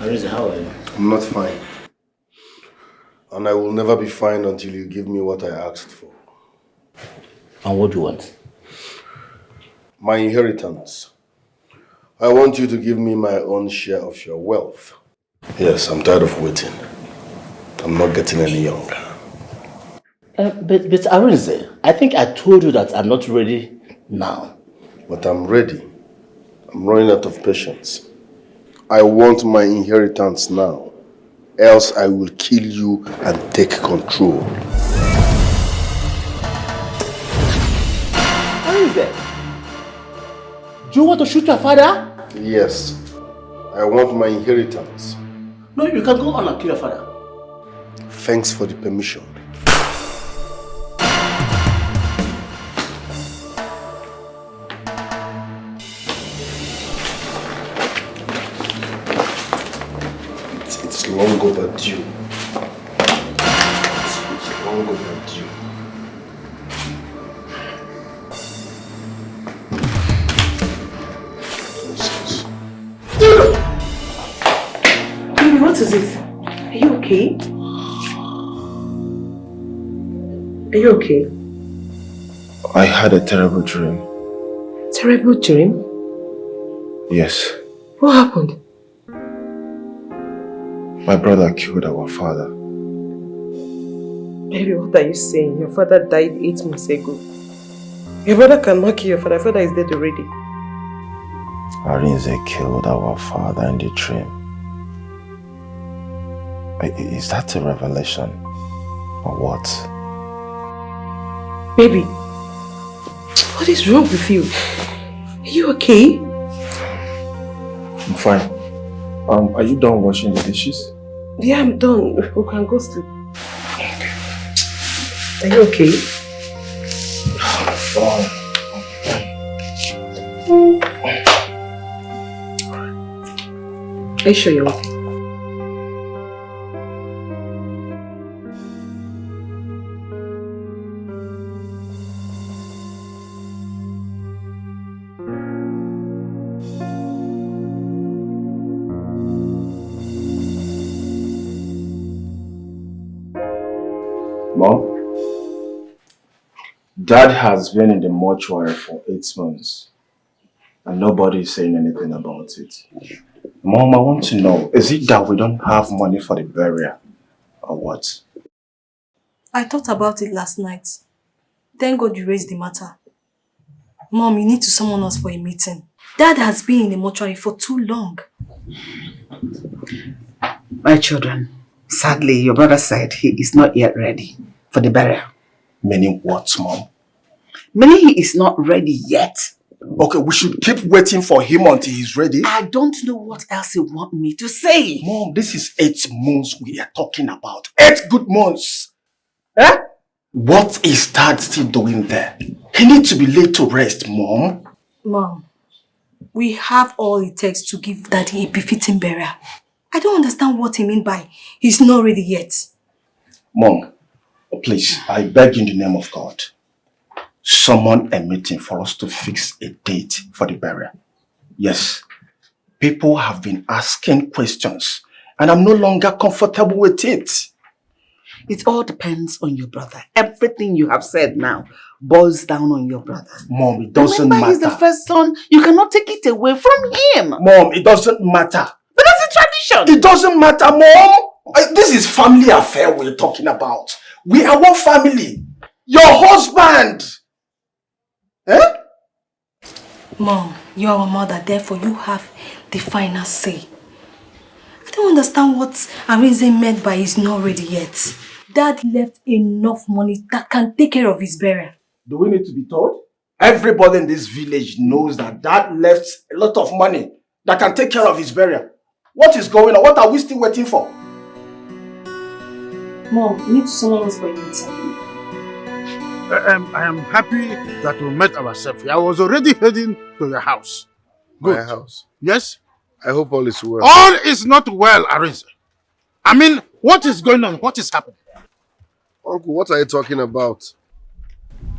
Arin, how are you? I'm not fine. And I will never be fine until you give me what I asked for. And what do you want? My inheritance. I want you to give me my own share of your wealth. Yes, I'm tired of waiting. I'm not getting any younger. But Arin, I think I told you that I'm not ready now. But I'm ready. I'm running out of patience. I want my inheritance now. Else I will kill you and take control. Arin, do you want to shoot your father? Yes. I want my inheritance. No, you can go on and kill your father. Thanks for the permission. It's long overdue. It's long overdue. Baby, what is it? Are you okay? Are you okay? I had a terrible dream. Terrible dream? Yes. What happened? My brother killed our father. Baby, what are you saying? Your father died 8 months ago. Your brother cannot kill your father. Your father is dead already. Arinze killed our father in the dream. Is that a revelation? Or what? Baby, what is wrong with you? Are you okay? I'm fine. Are you done washing the dishes? Yeah, I'm done. We can go sleep. Are you okay? Fine. Are you sure you're okay? Mom? Dad has been in the mortuary for 8 months. And nobody is saying anything about it. Mom, I want to know, is it that we don't have money for the burial? Or what? I thought about it last night. Thank God you raised the matter. Mom, you need to summon us for a meeting. Dad has been in the mortuary for too long. My children, sadly, your brother said he is not yet ready for the burial. Meaning what, Mom? Meaning he is not ready yet. Okay, we should keep waiting for him until he's ready. I don't know what else you want me to say. Mom, this is 8 months we are talking about. 8 good months. Eh? What is Dad still doing there? He needs to be laid to rest, Mom. Mom, we have all it takes to give Daddy a befitting burial. I don't understand what he means by he's not ready yet. Mom, please, I beg in the name of God, summon a meeting for us to fix a date for the burial. Yes, people have been asking questions and I'm no longer comfortable with it. It all depends on your brother. Everything you have said now boils down on your brother. Mom, it doesn't Remember, matter. he's the first son. You cannot take it away from him. Mom, it doesn't matter. But that's a tradition. It doesn't matter, Mom. This is family affair we're talking about. We are one family. Your husband. Eh? Mom, you are our mother, therefore you have the final say. I don't understand what Arinze meant by he's not ready yet. Dad left enough money that can take care of his burial. Do we need to be told? Everybody in this village knows that Dad left a lot of money that can take care of his burial. What is going on? What are we still waiting for? Mom, you need to summon us for a meeting. I am happy that we met ourselves. I was already heading to your house. Good. My house? Yes? I hope all is well. All is not well, Arinze. I mean, what is going on? What is happening? Uncle, what are you talking about?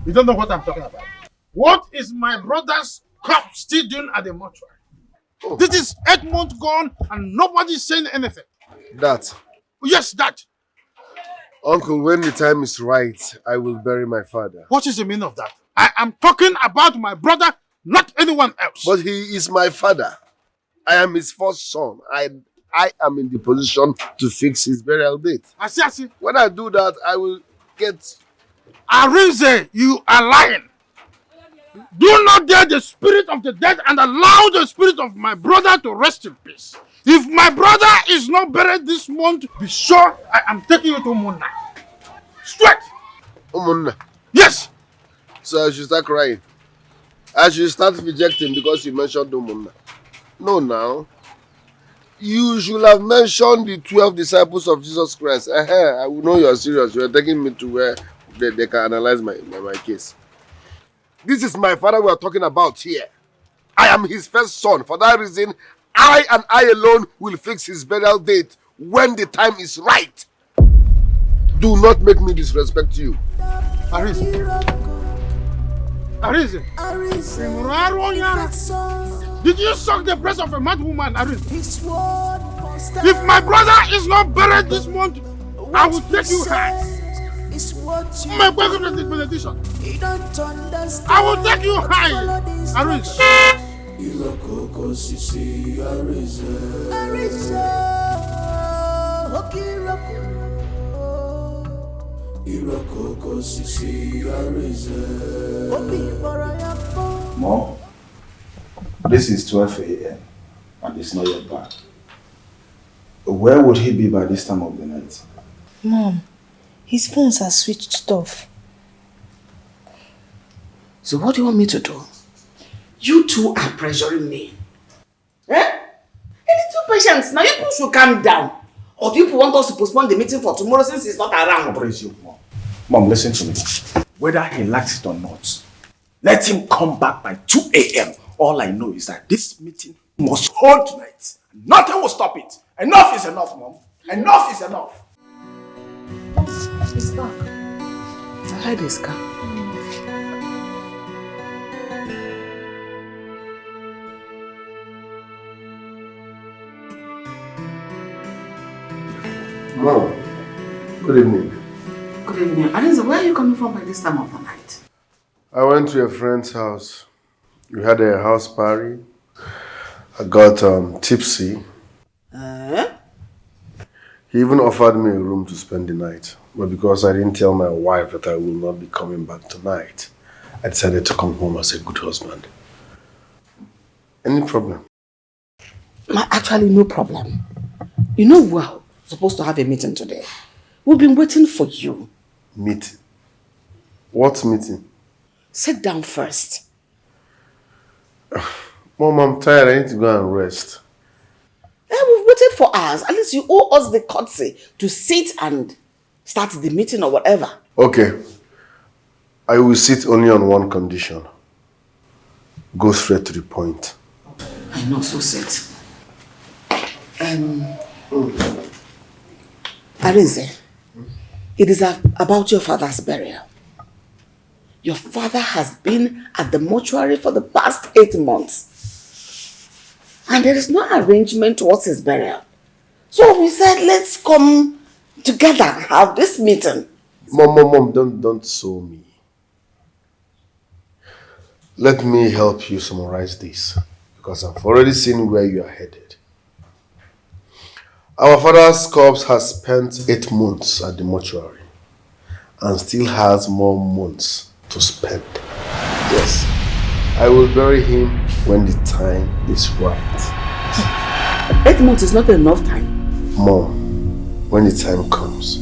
You don't know what I'm talking about. What is my brother's corpse still doing at the mortuary? Oh. This is 8 months gone and nobody's saying anything. That. Yes, that. Uncle, when the time is right, I will bury my father. What is the meaning of that? I am talking about my brother, not anyone else. But he is my father. I am his first son. I am in the position to fix his burial date. I see. When I do that, I will get... Arin, you are lying. Do not dare the spirit of the dead and allow the spirit of my brother to rest in peace. If my brother is not buried this month, be sure I am taking you to Munna. Straight! Umunna. Yes! So I should start crying. I should start rejecting because you mentioned Umunna. No, now. You should have mentioned the 12 disciples of Jesus Christ. I will know you are serious. You are taking me to where they can analyze my case. This is my father we are talking about here. I am his first son. For that reason, I and I alone will fix his burial date when the time is right. Do not make me disrespect you. Arin. Did you suck the breast of a mad woman, Arin? If my brother is not buried this month, I will take you high. My brother is the benediction. I will take you high, Arin. Mom, this is 12 a.m. and it's not yet back. Where would he be by this time of the night? Mom, his phones are switched off. So what do you want me to do? You two are pressuring me. Eh? Any two patients, now you people should calm down. Or do you people want us to postpone the meeting for tomorrow since he's not around? Mom, listen to me. Whether he likes it or not, let him come back by 2 a.m. All I know is that this meeting must hold tonight. Nothing will stop it. Enough is enough, Mom. Enough is enough. He's back. I heard his car. Mom, good evening. Good evening. Arinze, where are you coming from by this time of the night? I went to a friend's house. We had a house party. I got tipsy. He even offered me a room to spend the night. But because I didn't tell my wife that I will not be coming back tonight, I decided to come home as a good husband. Any problem? Actually, no problem. You know we're supposed to have a meeting today. We've been waiting for you. Meeting? What meeting? Sit down first. Mom, I'm tired. I need to go and rest. We've waited for hours. At least you owe us the courtesy to sit and start the meeting or whatever. Okay. I will sit only on one condition. Go straight to the point. I know, so sit. Arinze, it is about your father's burial. Your father has been at the mortuary for the past 8 months. And there is no arrangement towards his burial. So we said, let's come together and have this meeting. Mom, don't sue me. Let me help you summarize this, because I've already seen where you are headed. Our father's corpse has spent 8 months at the mortuary and still has more months to spend. Yes, I will bury him when the time is right. 8 months is not enough time. Mom, when the time comes,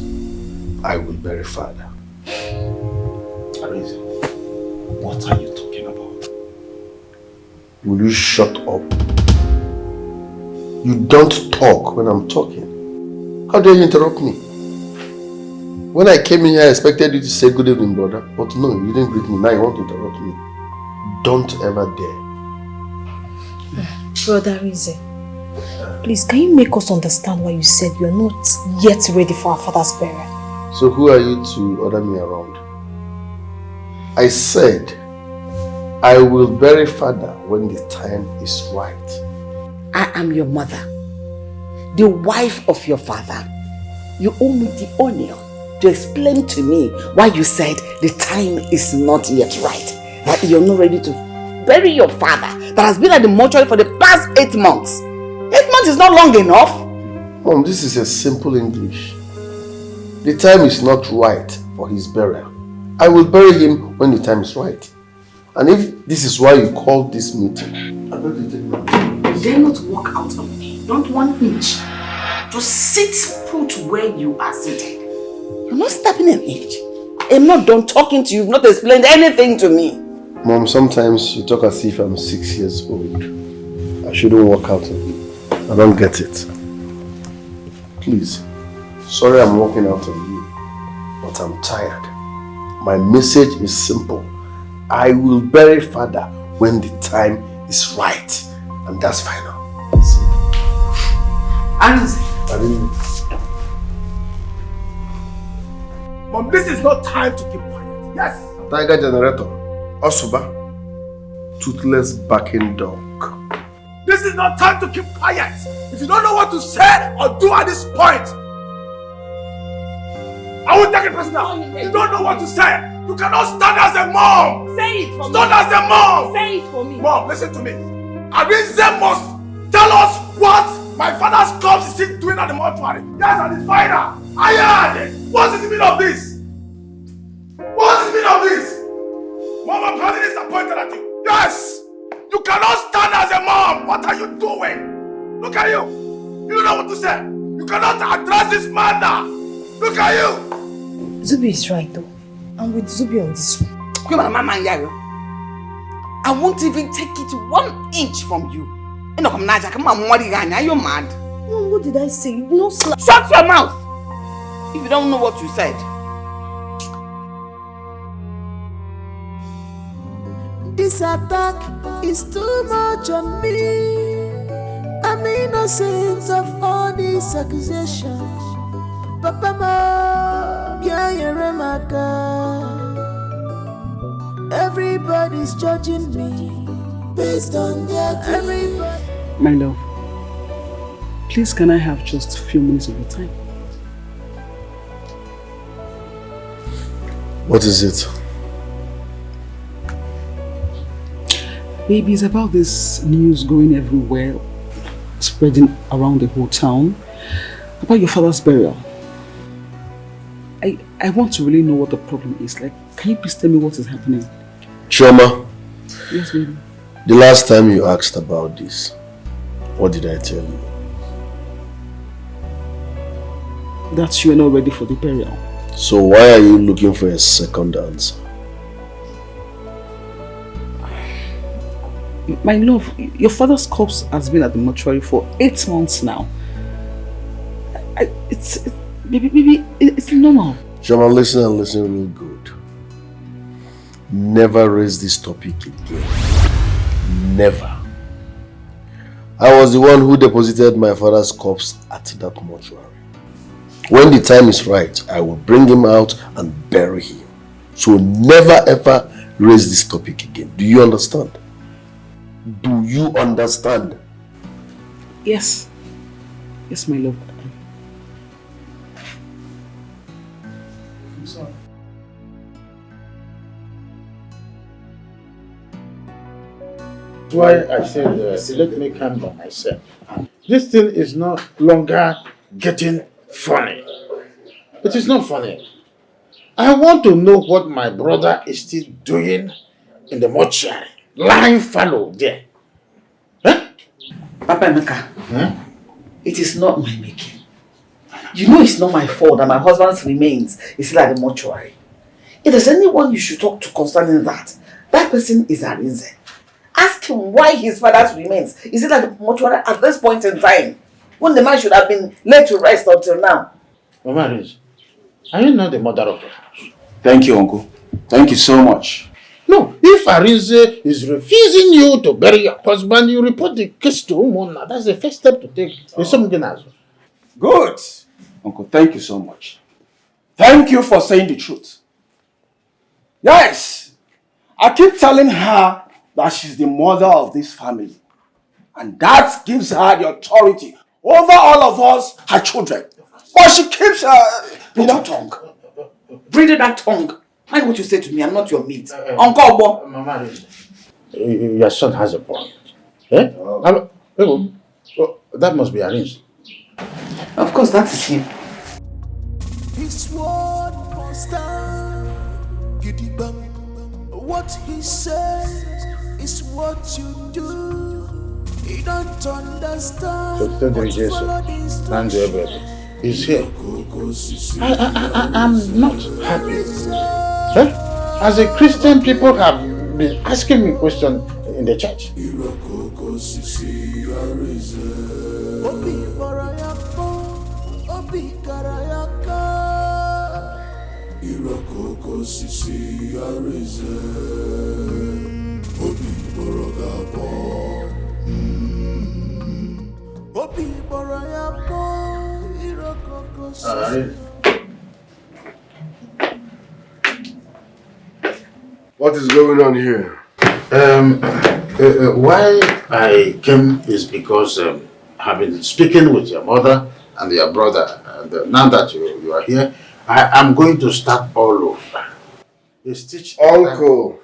I will bury father. Arin, what are you talking about? Will you shut up? You don't talk when I'm talking. How dare you interrupt me? When I came in here, I expected you to say good evening, brother. But no, you didn't greet me. Now you want to interrupt me. Don't ever dare. Brother Rize, please, can you make us understand why you said you're not yet ready for our father's burial? So who are you to order me around? I said, I will bury father when the time is right. I am your mother, the wife of your father. You owe me the honor to explain to me why you said the time is not yet right. That you're not ready to bury your father that has been at the mortuary for the past 8 months. 8 months is not long enough. Mom, this is a simple English. The time is not right for his burial. I will bury him when the time is right. And if this is why you called this meeting, I beg you take my time. You dare not walk out on me. Not 1 inch. Just sit put where you are seated. You're not stepping an inch. I'm not done talking to you. You've not explained anything to me. Mom, sometimes you talk as if I'm 6 years old. I shouldn't walk out on you. I don't get it. Please. Sorry I'm walking out on you, but I'm tired. My message is simple. I will bury father when the time is right. And that's final. Arin. Mom, this is not time to keep quiet. Yes. Tiger generator. Osuba. Toothless backing dog. This is not time to keep quiet. If you don't know what to say or do at this point, I will take it personal. You don't know what to say. You cannot stand as a mom. Say it for me. Stand as a mom. Say it for me. Mom, listen to me. Arin must tell us what my father's corpse is still doing at the mortuary. Yes, and it's final. I heard it. What's the meaning of this? What's the meaning of this? Mom, I'm highly disappointed at you. Yes! You cannot stand as a mom. What are you doing? Look at you. You don't know what to say. You cannot address this matter. Look at you. Zubi is right though. I'm with Zubi on this one. I won't even take it 1 inch from you. Naija, come on, are you mad? No, what did I say? No slap. Shut your mouth! If you don't know what you said. This attack is too much on me. I'm innocent of all these accusations. Papa, Mom, yeah, you're my God. Everybody's judging me based on their everybody. My love, please can I have just a few minutes of your time? What is it? Baby, it's about this news going everywhere, spreading around the whole town, about your father's burial. I want to really know what the problem is. Like, can you please tell me what is happening? Chioma. Yes, baby. The last time you asked about this, what did I tell you? That you are not ready for the burial. So why are you looking for a second answer? My love, your father's corpse has been at the mortuary for 8 months now. Baby, it's normal. Chioma, listen and listen real good. Never raise this topic again. Never. I was the one who deposited my father's corpse at that mortuary. When the time is right, I will bring him out and bury him. So never ever raise this topic again. Do you understand? Do you understand? Yes. Yes, my love. I'm sorry. That's why I said, let me calm down myself. This thing is no longer getting funny. It is not funny. I want to know what my brother is still doing in the mortuary. Lying fallow there. Huh? Papa Emeka, it is not my making. You know it's not my fault that my husband's remains is still at the mortuary. If there's anyone you should talk to concerning that, that person is Arin. Ask him why his father's remains is still at the mortuary at this point in time, when the man should have been laid to rest until now. Mama Arin, are you not the mother of the house? Thank you, Uncle. Thank you so much. No, if Arinze is refusing you to bury your husband, you report the case to Umona. That's the first step to take. There's something else. Good. Uncle, thank you so much. Thank you for saying the truth. Yes, I keep telling her that she's the mother of this family. And that gives her the authority over all of us, her children. But she keeps Put your tongue. Breathe that tongue. Mind what you say to me, I'm not your mate. Uncle Obo. Mama, your son has a point. Eh? That must be Arin. Of course, that is him. His word constant. What he says is what you do. He don't understand. He's here. I'm not happy. Huh? As a Christian, people have been asking me questions in the church. What is going on here? Why I came is because I've been speaking with your mother and your brother, and now that you are here, I'm going to start all over. Uncle,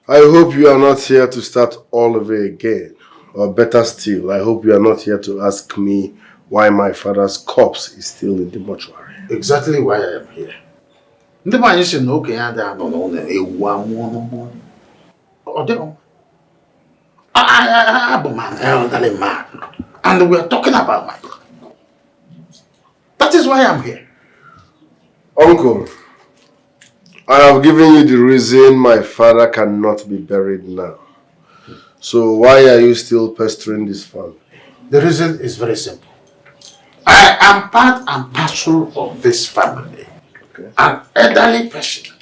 I hope you are not here to start all over again. Or better still, I hope you are not here to ask me why my father's corpse is still in the mortuary. Exactly why I am here. The man is saying, okay, I'm an elderly man, and we are talking about my brother. That is why I'm here. Uncle, I have given you the reason my father cannot be buried now. So why are you still pestering this family? The reason is very simple. I am part and parcel of this family. Okay. An elderly person.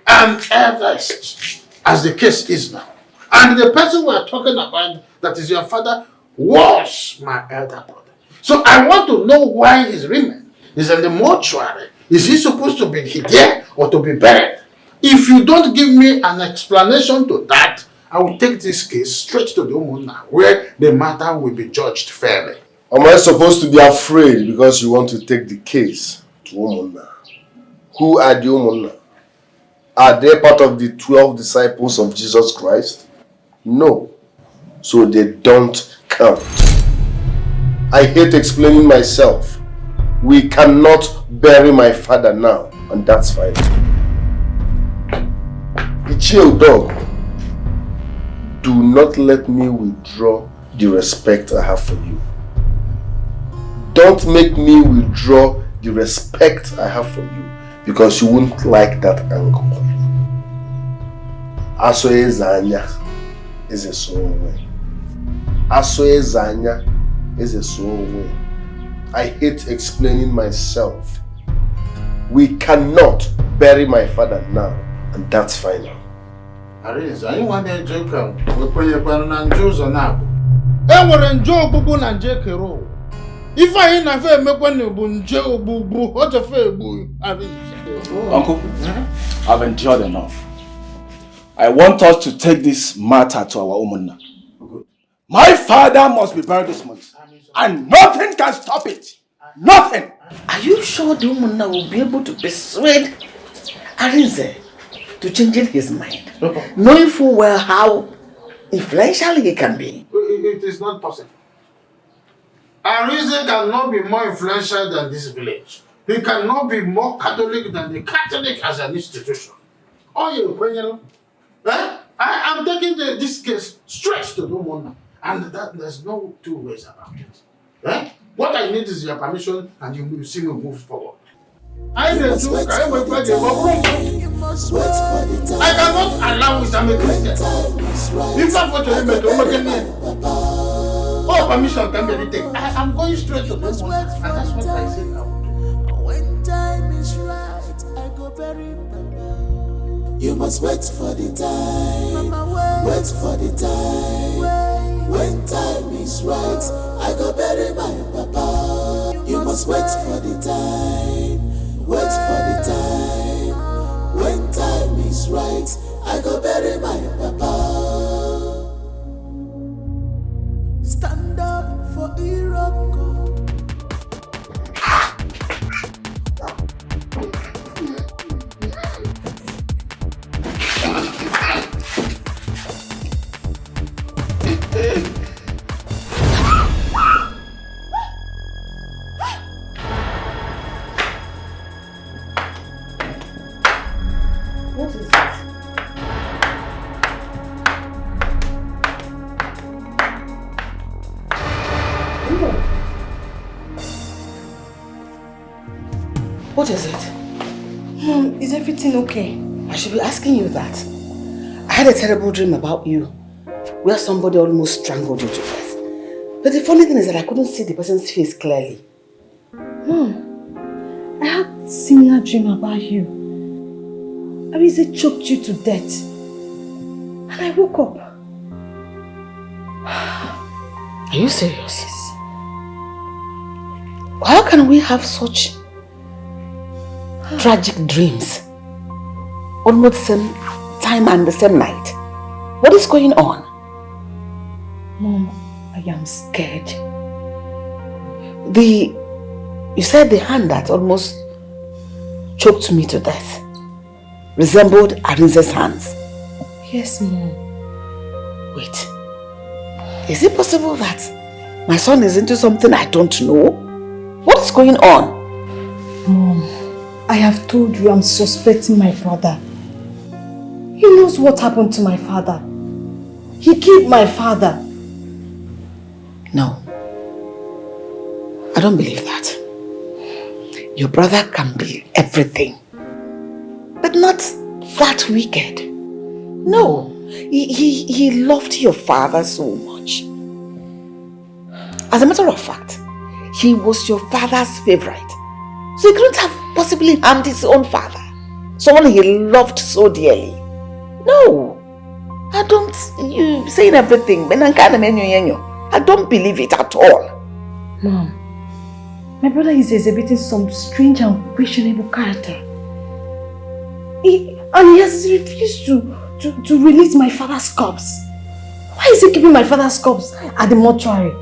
An eldest, as the case is now. And the person we are talking about, that is your father, was my elder brother. So I want to know why his remains is in the mortuary. Is he supposed to be here or to be buried? If you don't give me an explanation to that, I will take this case straight to the Umuna, where the matter will be judged fairly. Am I supposed to be afraid because you want to take the case to Umuna? Who are the Umuna? Are they part of the 12 disciples of Jesus Christ? No. So they don't count. I hate explaining myself. We cannot bury my father now, and that's fine. Chill, dog. Do not let me withdraw the respect I have for you. Don't make me withdraw the respect I have for you because you won't like that angle. Asoezanya is a soul way. Asoezanya is a soul way. I hate explaining myself. We cannot bury my father now, and that's final. Arin, I want to joke. We're going to Jews or now. And we're in Joe Bubu and Jake Row. If I ain't a fair make one of Joe Bubu, what a fair boy. Uncle, I've endured enough. I want us to take this matter to our Umuna. My father must be buried this month, and nothing can stop it. Nothing. Are you sure the Umuna will be able to persuade Arinze to change his mind, knowing full well how influential he can be? It is not possible. Arinze cannot be more influential than this village. He cannot be more Catholic than the Catholic as an institution. Oh, you I am taking this case straight to the Umuna, and there's no two ways about it. What I need is your permission, and you see me move forward. I cannot allow it. I'm a Christian. If I go to him, oh, permission can be taken. I'm going straight to this one, and that's what I said now. When time is right, I go bury Papa. You must wait for the time. Mama, wait for the time. When time is right, I go bury my Papa. You must wait for the time. Wait for the time. When time is right, I go bury my Papa. What is it? What is it? Mom, is everything okay? I should be asking you that. I had a terrible dream about you, where somebody almost strangled you to death. But the funny thing is that I couldn't see the person's face clearly. Mom, I had a similar dream about you. Arin choked you to death. And I woke up. Are you serious? How can we have such tragic dreams? Almost the same time and the same night. What is going on? Mom, I am scared. You said the hand that almost choked me to death resembled Arinze's hands. Yes, Mom. Wait. Is it possible that my son is into something I don't know? What is going on? Mom, I have told you I'm suspecting my brother. He knows what happened to my father. He killed my father. No. I don't believe that. Your brother can be everything, but not that wicked. No. He loved your father so much. As a matter of fact, he was your father's favorite. So he couldn't have possibly harmed his own father. Someone he loved so dearly. No. I don't... You saying everything. I don't believe it at all. Mom, my brother is exhibiting some strange and questionable character. He has refused to release my father's corpse. Why is he keeping my father's corpse at the mortuary?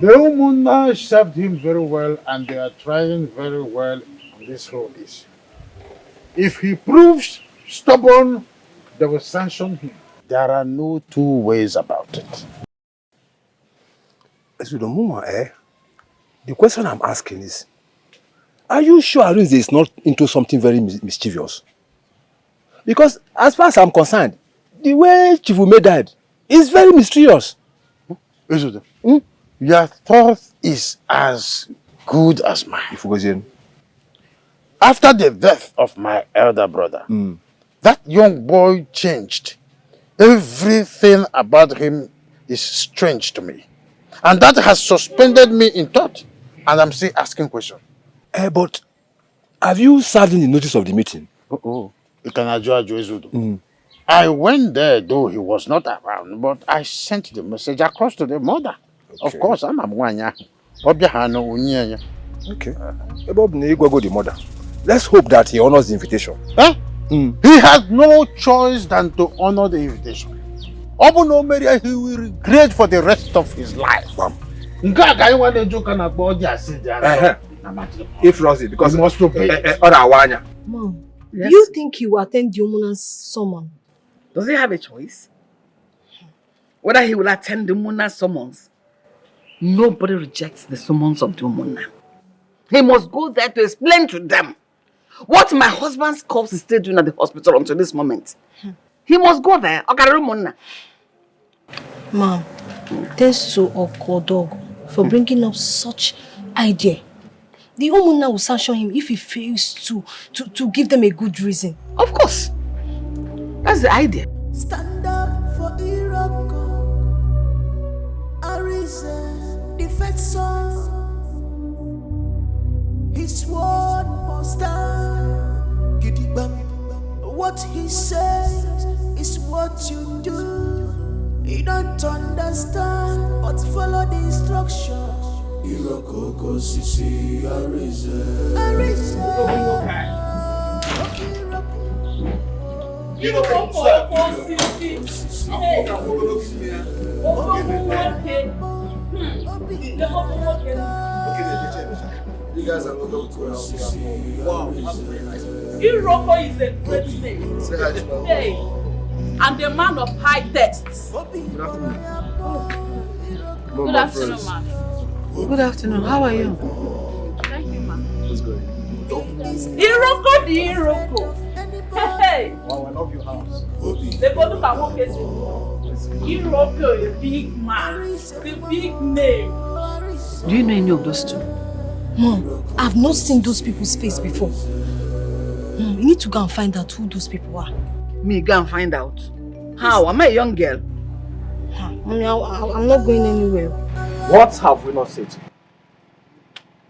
The Umunna served him very well, and they are trying very well on this whole issue. If he proves stubborn, they will sanction him. There are no two ways about it. The question I'm asking is, are you sure Arinze is not into something very mischievous? Because as far as I'm concerned, the way Chifume died is very mysterious. Your thought is as good as mine. After the death of my elder brother, that young boy changed. Everything about him is strange to me. And that has suspended me in thought. And I'm still asking questions. But have you served in the notice of the meeting? I went there, though he was not around, but I sent the message across to the mother. Okay. Of course, I'm Mwanya. Okay. The mother. Let's hope that he honors the invitation. Huh? He has no choice than to honor the invitation. He will regret for the rest of his life. If Rosie, because he must pay. Mom, yes? Do you think he will attend the Umuna's summon? Does he have a choice? Whether he will attend the Umuna's summons, nobody rejects the summons of the Umuna. He must go there to explain to them what my husband's corpse is still doing at the hospital until this moment. He must go there. Mom, thanks to Okodog for bringing up such idea. The Umuna will sanction him if he fails to give them a good reason. Of course. That's the idea. Stand up for Iroko. Arin, defensor. His word must stand. What he says is what you do. You don't understand, but follow the instructions. Iroko, Sisi, Arin. You guys are not up to wow, that's very nice. Iroko is a great name. Say hi to my Hey, and the man of high tests. Good afternoon. Good afternoon, ma'am. Good afternoon. How are you? Thank you, ma'am. What's going on? Iroko the Iroko. Hey, Wow, I love your house. they go look at one case. Iroko, a big man, the big name. Do you know any of those two? Mom, I've not seen those people's face before. Mom, you need to go and find out who those people are. Me, go and find out. How? Am I a young girl? Mommy, I'm not going anywhere. What have we not said?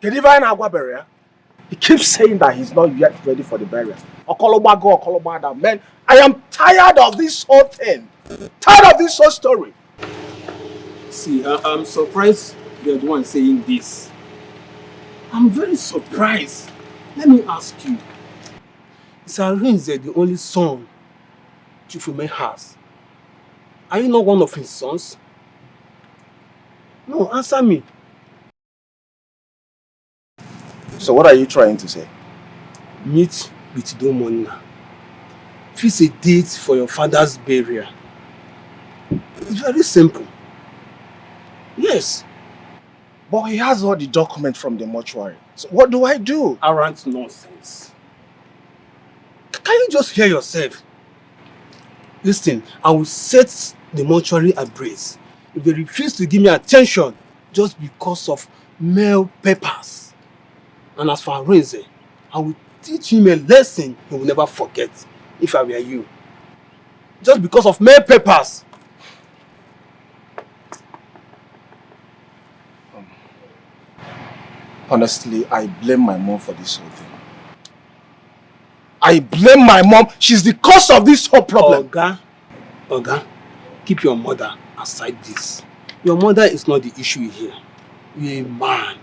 The divine Agua burial. He keeps saying that he's not yet ready for the burial. Okolobago, man, I am tired of this whole thing. Tired of this whole story. See, I'm surprised you're the one saying this. I'm very surprised. Let me ask you. Is Arin the only son Chifume has? Are you not one of his sons? No, answer me. So what are you trying to say? Meet with Domona. Fix a date for your father's burial. It's very simple. Yes. But he has all the documents from the mortuary. So what do I do? Arrant nonsense. Can you just hear yourself? Listen, I will set the mortuary ablaze if they refuse to give me attention just because of mail papers. And as for Arin, I will teach him a lesson he will never forget if I were you. Just because of mail papers. Honestly, I blame my mom for this whole thing. I blame my mom. She's the cause of this whole problem. Oga, keep your mother aside this. Your mother is not the issue here. You're a man.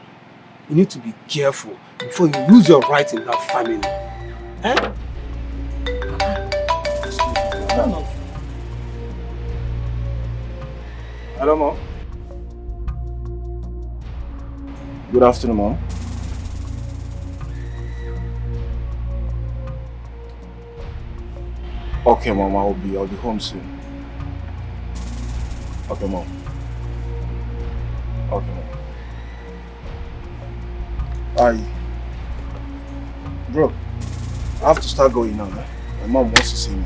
You need to be careful before you lose your right in that family. Eh? Hello, Mom. Good afternoon, Mom. Okay, Mom, I'll be home soon. Okay, Mom. Okay, Mom. Bro, I have to start going now. My mom wants to see me.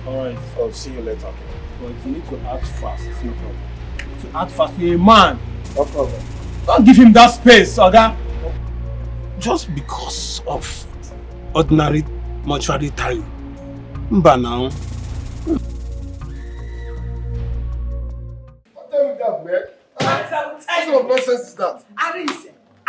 Alright. I'll see you later. But you need to act fast. No problem. To act fast, you're a man. No problem. Don't give him that space, Oga. Just because of ordinary mortuary time. Mba now. What the hell with that, man? What kind of nonsense is that? Arin,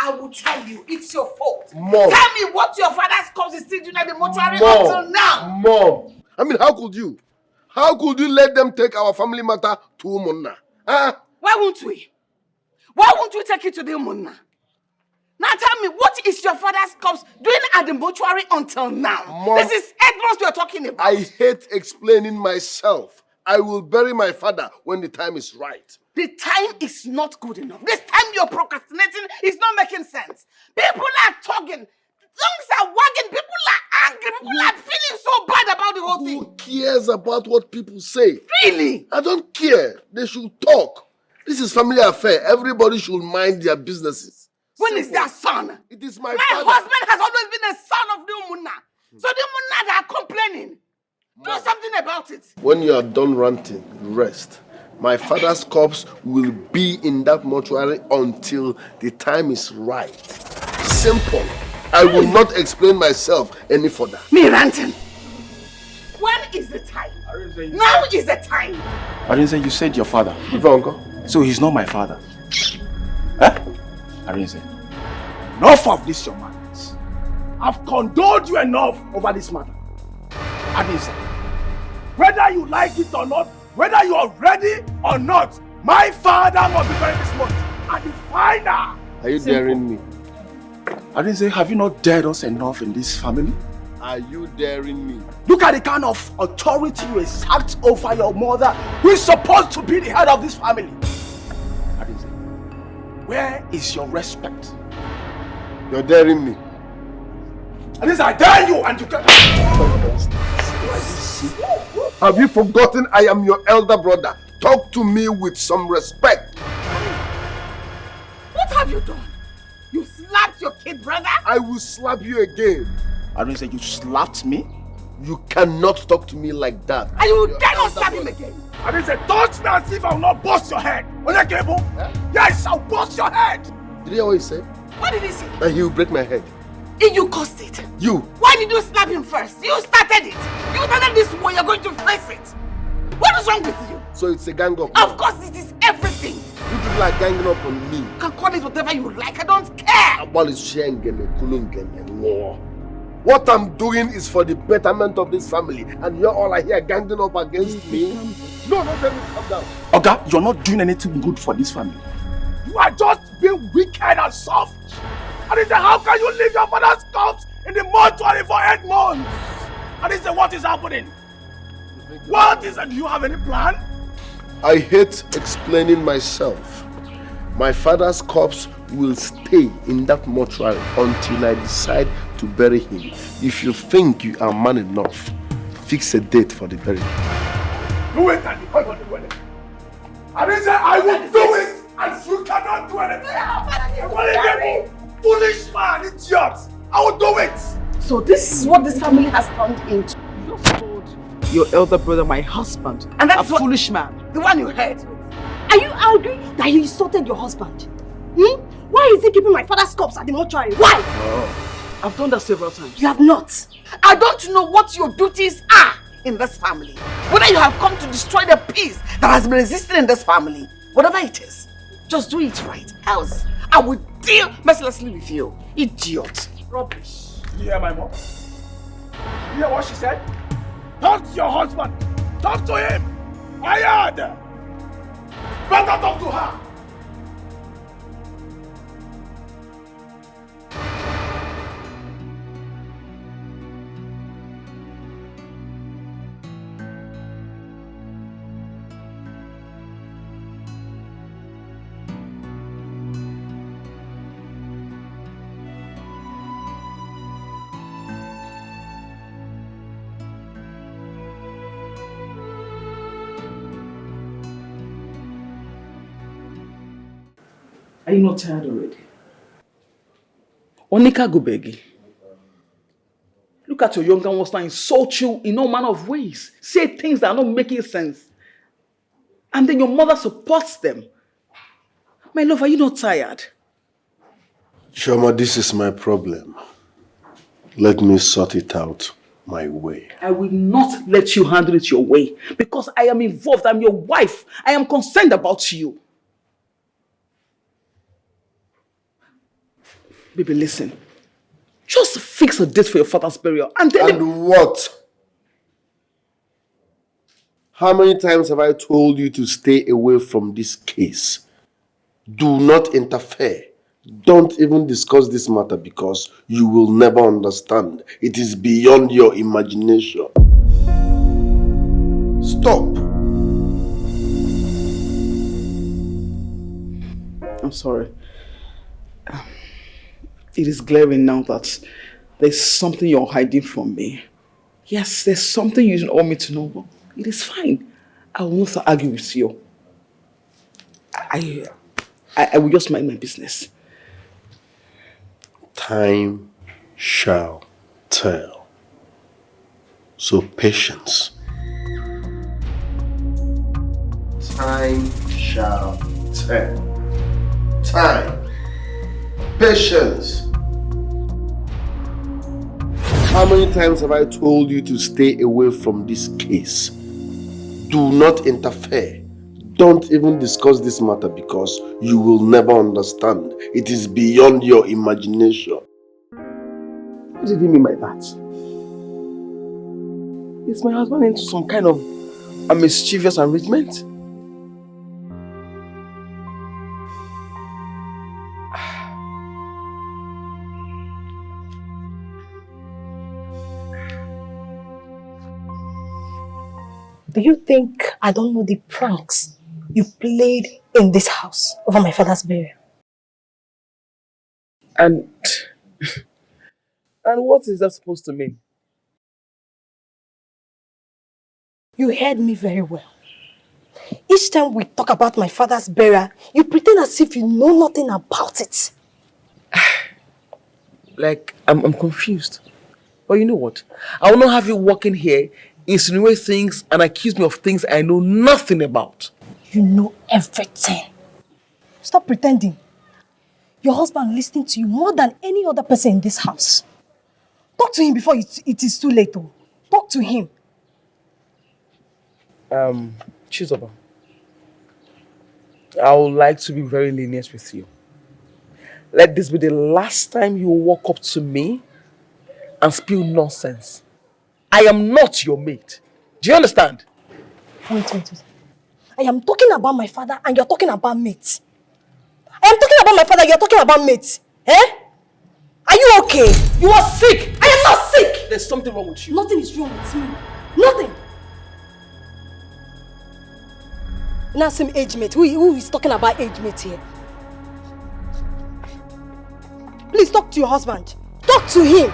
I will tell you, it's your fault. Mom. Tell me what your father's corpse is still doing at the mortuary Mom. until now. Mom. I mean, how could you? How could you let them take our family matter to Umunna? Huh? Why won't we? Why won't we take it to the Umunna? Now tell me, what is your father's corpse doing at the mortuary until now? Mom, this is 8 months we are talking about. I hate explaining myself. I will bury my father when the time is right. The time is not good enough. This time you're procrastinating is not making sense. People are talking. Tongues are wagging. People are angry. People are feeling so bad about the whole thing. Who cares about what people say? Really? I don't care. They should talk. This is family affair. Everybody should mind their businesses. When is their son? It is my father. father. Husband has always been a son of the Umunna. So the Umunna are complaining. Do something about it. When you are done ranting, rest. My father's corpse will be in that mortuary until the time is right. Simple. I will not explain myself any further. Me ranting? When is the time? Now is the time. Arin, you said your father. Uncle. So he's not my father. Eh? Arin, enough of this, your madness. I've condoled you enough over this matter. Arin, whether you like it or not, whether you are ready or not, my father must be buried this month. And the final. Are you daring me? Arin, have you not dared us enough in this family? Are you daring me? Look at the kind of authority you exert over your mother, who is supposed to be the head of this family. Where is your respect? You're daring me. At least I dare you and you can... Have you forgotten I am your elder brother? Talk to me with some respect. What have you done? You slapped your kid brother? I will slap you again. Arin said you slapped me? You cannot talk to me like that. And you dare not slap him again? Arin said, touch me and see if I will not bust your head. On your cable? Yes, I'll bust your head. Did you hear what he said? What did he say? That he will break my head. If you caused it. You. Why did you slap him first? You started it. You started this way, you're going to face it. What is wrong with you? So it's a gang up. Of course it is everything. You people are ganging up on me. You can call it whatever you like, I don't care. What I'm doing is for the betterment of this family, and you're all here ganging up against me. No, don't tell me to calm down. Oga, you're not doing anything good for this family. You are just being wicked and soft. And he said, how can you leave your father's corpse in the mortuary for 8 months? And he said, what is happening? What is it? Do you have any plan? I hate explaining myself. My father's corpse will stay in that mortuary until I decide to bury him. If you think you are man enough, fix a date for the burial. Do it and you cannot do anything. And he said, I will do it and you cannot do anything. Foolish man, idiot! I will do it! So this is what this family has turned into. You just told your elder brother, my husband, and that's a foolish man. The one you heard. Are you angry that he insulted your husband? Why is he keeping my father's corpse at the mortuary? Why? Oh, I've done that several times. You have not. I don't know what your duties are in this family. Whether you have come to destroy the peace that has been existing in this family. Whatever it is, just do it right. Else, I will deal mercilessly with you. Idiot. Rubbish. You hear my mom? You hear what she said? Talk to your husband. Talk to him. I heard. Better talk to her. Are you not tired already? Onika Gubegi. Look at your younger ones now insult you in all manner of ways. Say things that are not making sense. And then your mother supports them. My love, are you not tired? Shoma, this is my problem. Let me sort it out my way. I will not let you handle it your way because I am involved. I'm your wife. I am concerned about you. Baby, listen. Just fix a date for your father's burial and then... And what? How many times have I told you to stay away from this case? Do not interfere. Don't even discuss this matter because you will never understand. It is beyond your imagination. Stop. I'm sorry. It is glaring now that there's something you're hiding from me. Yes, there's something you don't want me to know, but it is fine. I will not argue with you. I will just mind my business. Time shall tell. So patience. Time shall tell. Time. Patience. How many times have I told you to stay away from this case? Do not interfere. Don't even discuss this matter because you will never understand. It is beyond your imagination. What did you mean by that? Is my husband into some kind of a mischievous arrangement? Do you think I don't know the pranks you played in this house over my father's burial? And what is that supposed to mean? You heard me very well. Each time we talk about my father's burial, you pretend as if you know nothing about it. Like, I'm confused. But you know what? I will not have you walking here, insinuate things and accuse me of things I know nothing about. You know everything. Stop pretending. Your husband listening to you more than any other person in this house. Talk to him before it is too late. Oh. Talk to him. Chizoba, I would like to be very lenient with you. Let this be the last time you walk up to me and spill nonsense. I am not your mate. Do you understand? Wait. I am talking about my father and you're talking about mate. I am talking about my father, you're talking about mate. Eh? Are you okay? You are sick! I am not sick! There's something wrong with you. Nothing is wrong with me. Nothing. Now same age mate. Who is talking about age mate here? Please talk to your husband. Talk to him.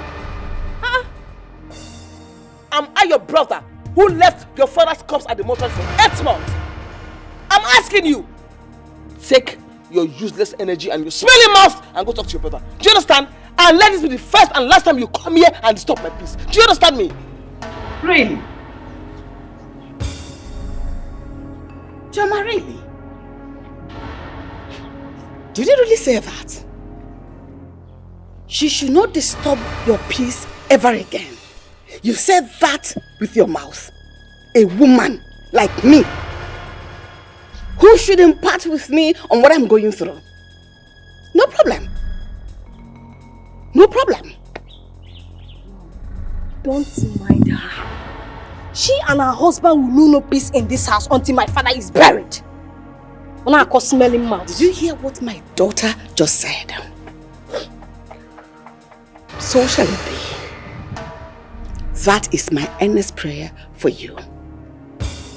Am I your brother who left your father's corpse at the mortuary for 8 months? I'm asking you. Take your useless energy and your smelly mouth and go talk to your brother. Do you understand? And let this be the first and last time you come here and disturb my peace. Do you understand me? Really? Choma, really? Did you really say that? She should not disturb your peace ever again. You said that with your mouth. A woman like me, who should impart with me on what I'm going through. No problem. No problem. Don't mind her. She and her husband will know no peace in this house until my father is buried. When I call smelling mouth. Did you hear what my daughter just said? So shall it be. That is my earnest prayer for you.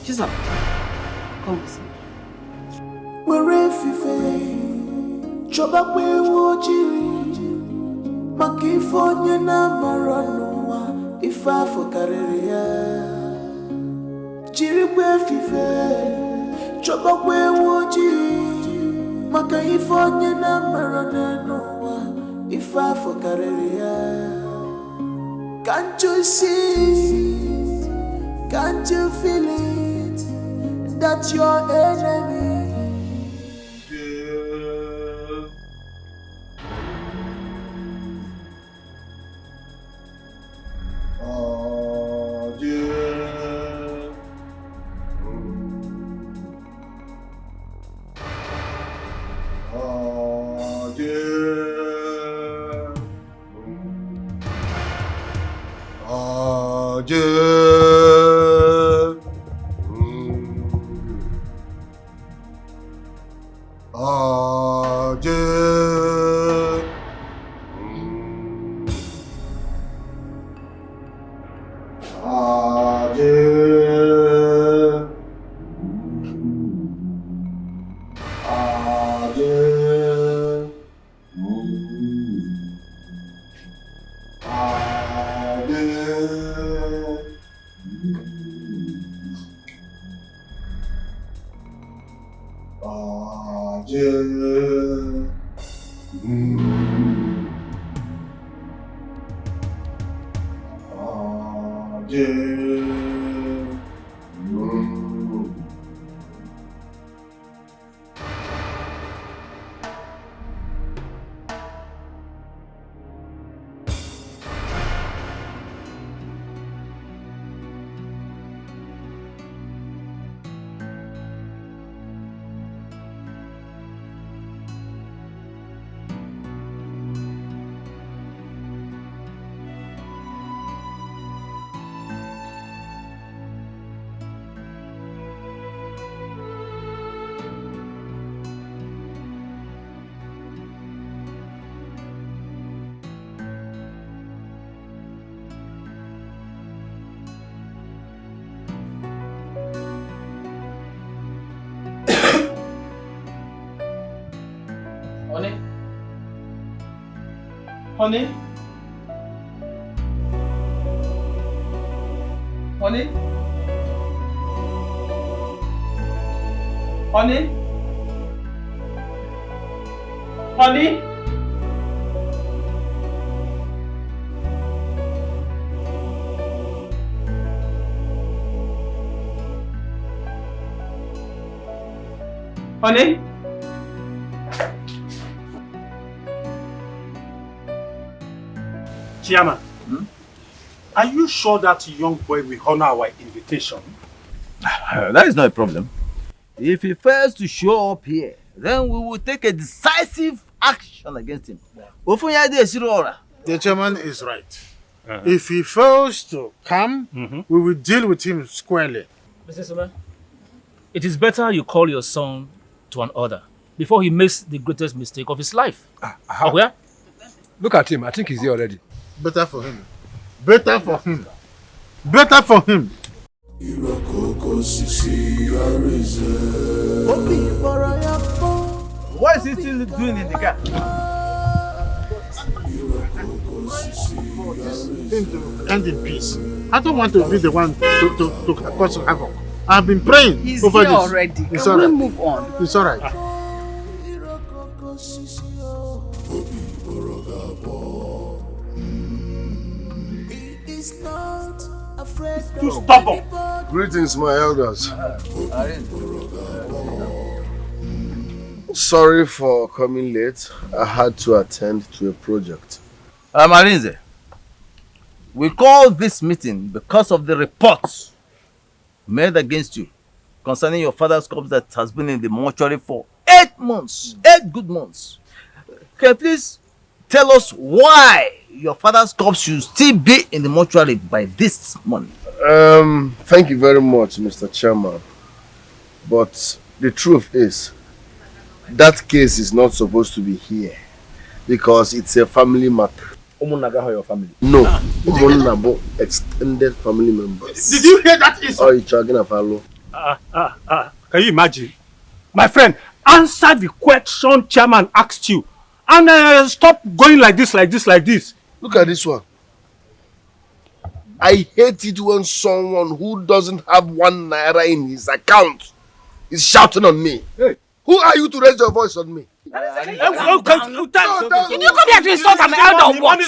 She's up. Come with me. Can't you see? Can't you feel it? That your enemy. Honey? Honey? Honey? Honey? Honey? Chairman, are you sure that young boy will honor our invitation? That is not a problem. If he fails to show up here, then we will take a decisive action against him. The chairman is right. If he fails to come, we will deal with him squarely. Mr. Sima, it is better you call your son to an order before he makes the greatest mistake of his life. Where? Look at him. I think he's here already. Better for him. Better for him. Better for him. What is he still doing in the car? Him to end in peace. I don't want to be the one to cause havoc. I've been praying He's over here this. already. It's Can all we right. move on? It's all right. Too stubborn. Greetings, my elders. Sorry for coming late. I had to attend to a project. Marinze, we called this meeting because of the reports made against you concerning your father's corpse that has been in the mortuary for 8 months. 8 good months. Can you please tell us why your father's corpse should still be in the mortuary by this morning? Thank you very much, Mr. Chairman. But the truth is, that case is not supposed to be here because it's a family matter. Your family. No, Umunabo extended family members. Did you hear that? Oh, you're talking of hello. Can you imagine? My friend, answer the question chairman asked you. And stop going like this. Look at this one. I hate it when someone who doesn't have 1 naira in his account is shouting on me. Hey. Who are you to raise your voice on me? Did you come here to insult an elder or what?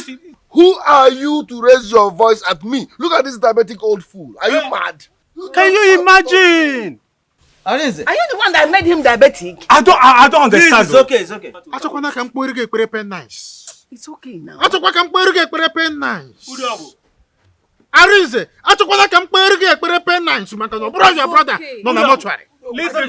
Who are you to raise your voice at me? Look at this diabetic old fool. Are you mad? Can you imagine? Are you the one that made him diabetic? I don't understand. Please, it's okay. It's okay now. Arin, your brother. No, no, mortuary. Leave him.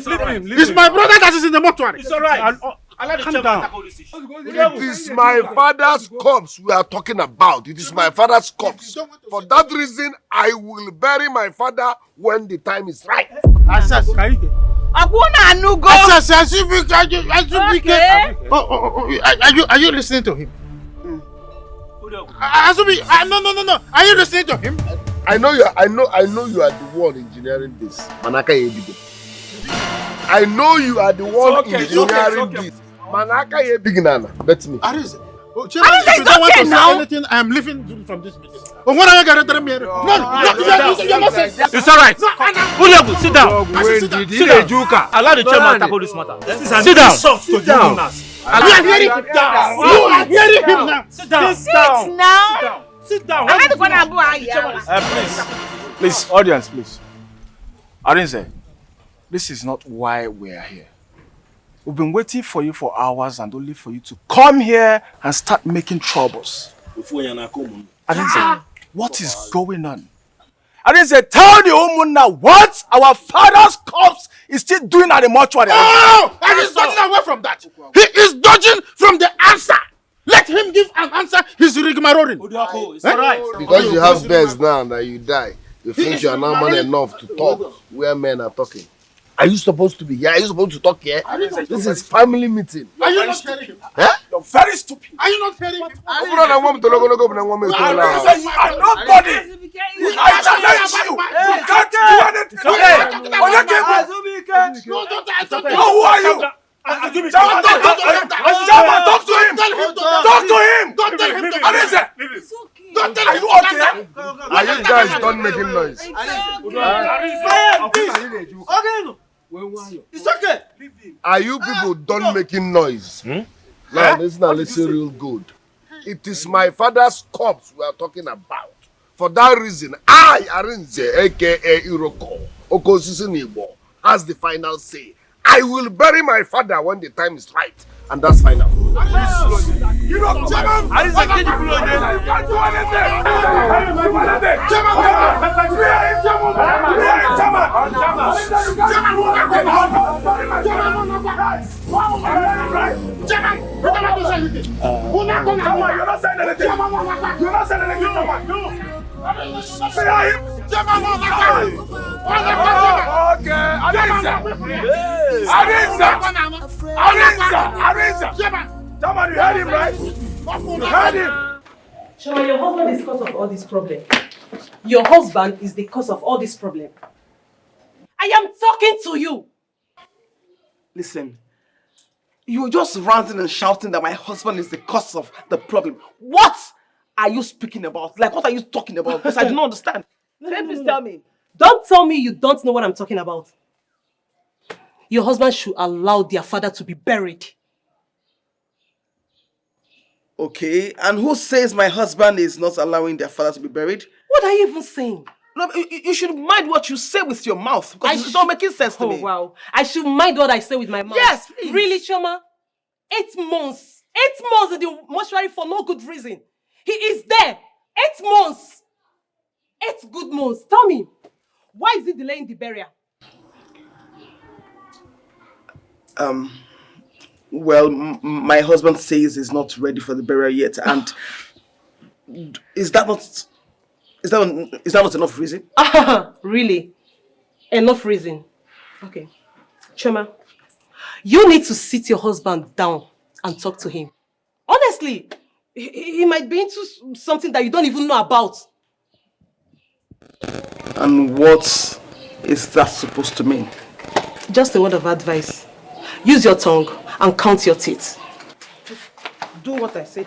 It's my brother that is in the mortuary. It's alright. Calm down. It is my father's corpse we are talking about. It is my father's corpse. For that reason, I will bury my father when the time is right. Are you listening to him? No. Are you listening to him? I know you are the one engineering this. Manaka Yebige. I know you are the one engineering this. Manaka Yebige. Bet me. Arin, if you don't want to say anything, I am leaving from this meeting. No. It's alright. Sit down. Allow the chairman to tackle this matter. Sit down. You are hearing him now. Sit down. Sit down. Please, audience, please. Arinze, this is not why we are here. We've been waiting for you for hours and only for you to come here and start making troubles. Arinze, what is going on? Arinze, tell the Umunna what our father's corpse is still doing at the mortuary. Oh! And he's dodging away from that. He is dodging from the answer. Let him give an answer. He's rigmaroling. It's alright. Because you have bears now that you die, you think you are now man enough to talk where men are talking. Are you supposed to be here? Are you supposed to talk here? This is family meeting. Are you not hearing him? Huh? You're very stupid. Are you not hearing him? I'm nobody. I challenge you. You can't do anything. Who are you? Talk to him. Talk to him. Don't tell him to done making noise. It's okay. Are you people done making noise? Now listen real good. It is my father's corpse we are talking about. For that reason, I, Arinze, aka Iroko, Okosisi Nibo, has the final say. I will bury my father when the time is right. And that's final. Chairman, you heard him, right? You heard him. Chairman, your husband is the cause of all this problem. Your husband is the cause of all this problem. I am talking to you. Listen, you're just ranting and shouting that my husband is the cause of the problem. What are you speaking about? Like, what are you talking about? Because I do not understand. Please tell me. Don't tell me you don't know what I'm talking about. Your husband should allow their father to be buried. Okay, and who says my husband is not allowing their father to be buried? What are you even saying? No, you should mind what you say with your mouth, because it's not making sense to me. Oh, wow. I should mind what I say with my mouth. Yes, please. Really, Choma? 8 months. 8 months in the mortuary for no good reason. He is there. 8 months. 8 good months. Tell me, why is he delaying the burial? Well, my husband says he's not ready for the burial yet, and is that not enough reason? Really? Enough reason? Okay. Choma, you need to sit your husband down and talk to him. Honestly, he might be into something that you don't even know about. And what is that supposed to mean? Just a word of advice. Use your tongue and count your teeth. Do what I say.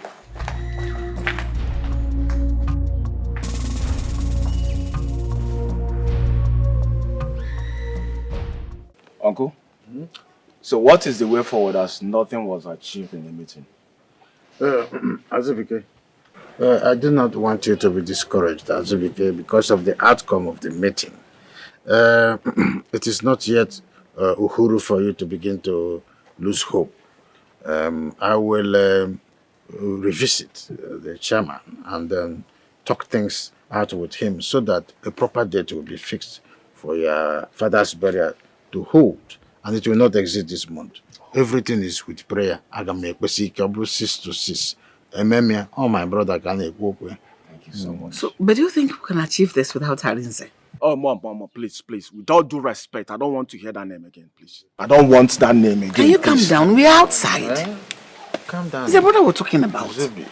Uncle, so what is the way forward as nothing was achieved in the meeting? Azubike, I do not want you to be discouraged, Azubike, because of the outcome of the meeting. It is not yet uhuru for you to begin to lose hope. I will revisit the chairman and then talk things out with him so that a proper date will be fixed for your father's burial to hold, and it will not exist this month. Everything is with prayer. I can make 6 to 6. Oh, my brother can work with. Thank you so much. So, but do you think we can achieve this without Arinze? Oh, Mom, please. With all due respect, I don't want to hear that name again, please. I don't want that name again. Can you calm down? We're outside. Calm down. It's the brother we're talking about. Zubi,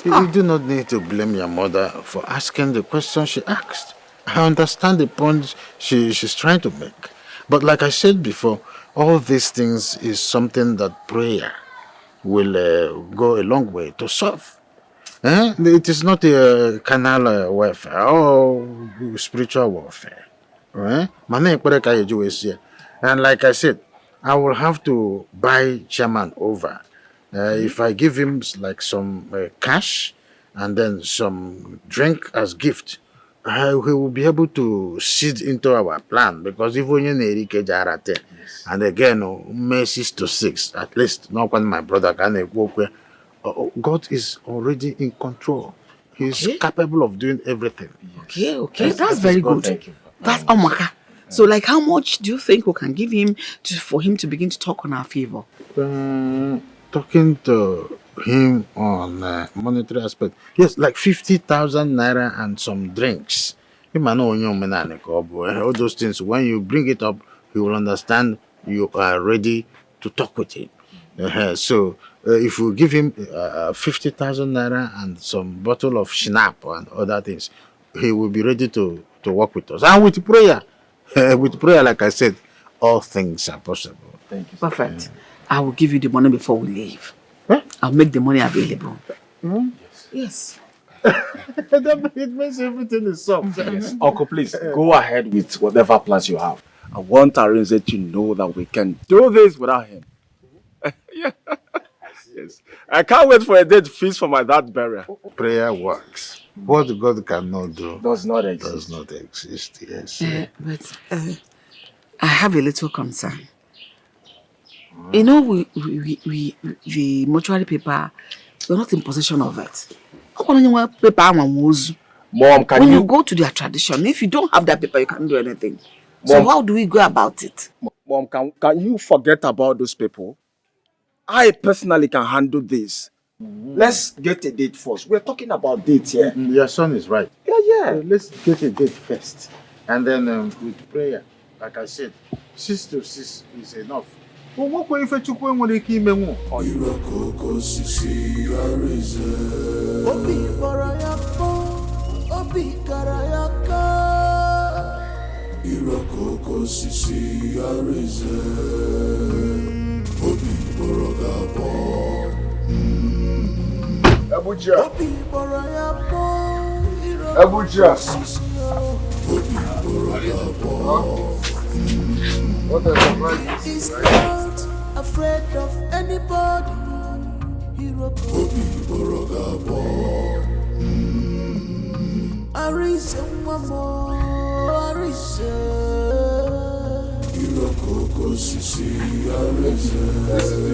you do not need to blame your mother for asking the question she asked. I understand the point she's trying to make. But like I said before, all these things is something that prayer will go a long way to solve. It is not a carnal warfare or spiritual warfare. Right? And like I said, I will have to buy chairman over. If I give him like some cash and then some drink as gift, he will be able to seed into our plan, because even in Erike Jarate, and again, May 6 to 6, at least not when my brother can walk where God is already in control. He's capable of doing everything. Okay, that's very good. Thank you. That's Omaka. So, like, how much do you think we can give him for him to begin to talk on our favor? Talking to him on monetary aspect, yes, like 50,000 naira and some drinks. All those things, when you bring it up, he will understand you are ready to talk with him. So if we give him 50,000 naira and some bottle of schnapp and other things, he will be ready to work with us. And with prayer, like I said, all things are possible. Thank you. Perfect. I will give you the money before we leave. I'll make the money available. Mm-hmm. Yes. It makes everything is soft. Yes. Uncle, please, go ahead with whatever plans you have. I want Arinze to know that we can do this without him. Yeah. Yes. I can't wait for a date feast for my dad burial. Prayer works. What God cannot do does not exist. Does not exist, yes. But I have a little concern. You know, the mortuary paper, we're not in possession of it. Mom, when you go to their tradition, if you don't have that paper, you can't do anything. Mom, so how do we go about it? Mom, can you forget about those people? I personally can handle this. Let's get a date first. We're talking about dates here. Your son is right. Yeah. Let's get a date first. And then with prayer, like I said, 6 to 6 is enough. But what if you took one with the Abuja. Abuja. What a surprise. He's not afraid of anybody. Arisen one more. This is to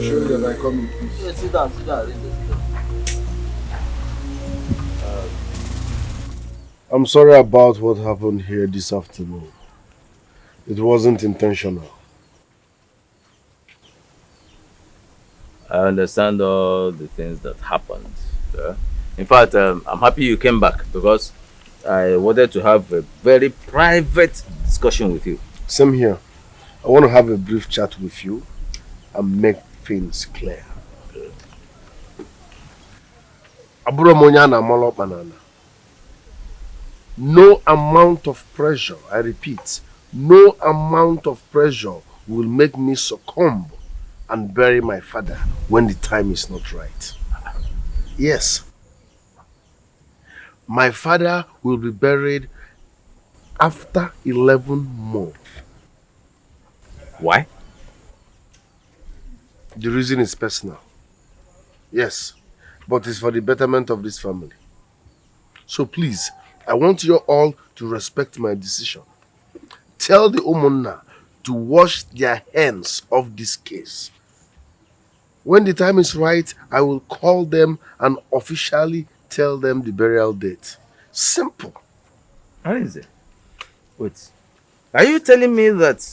show you that I come in peace. Yeah, sit down. I'm sorry about what happened here this afternoon. It wasn't intentional. I understand all the things that happened. In fact, I'm happy you came back because I wanted to have a very private discussion with you. Same here. I want to have a brief chat with you and make things clear. No amount of pressure, I repeat, no amount of pressure will make me succumb and bury my father when the time is not right. Yes. My father will be buried after 11 months. Why? The reason is personal. Yes, but it's for the betterment of this family. So please, I want you all to respect my decision. Tell the Umunna to wash their hands of this case. When the time is right, I will call them and officially tell them the burial date. Simple. How is it? Wait. Are you telling me that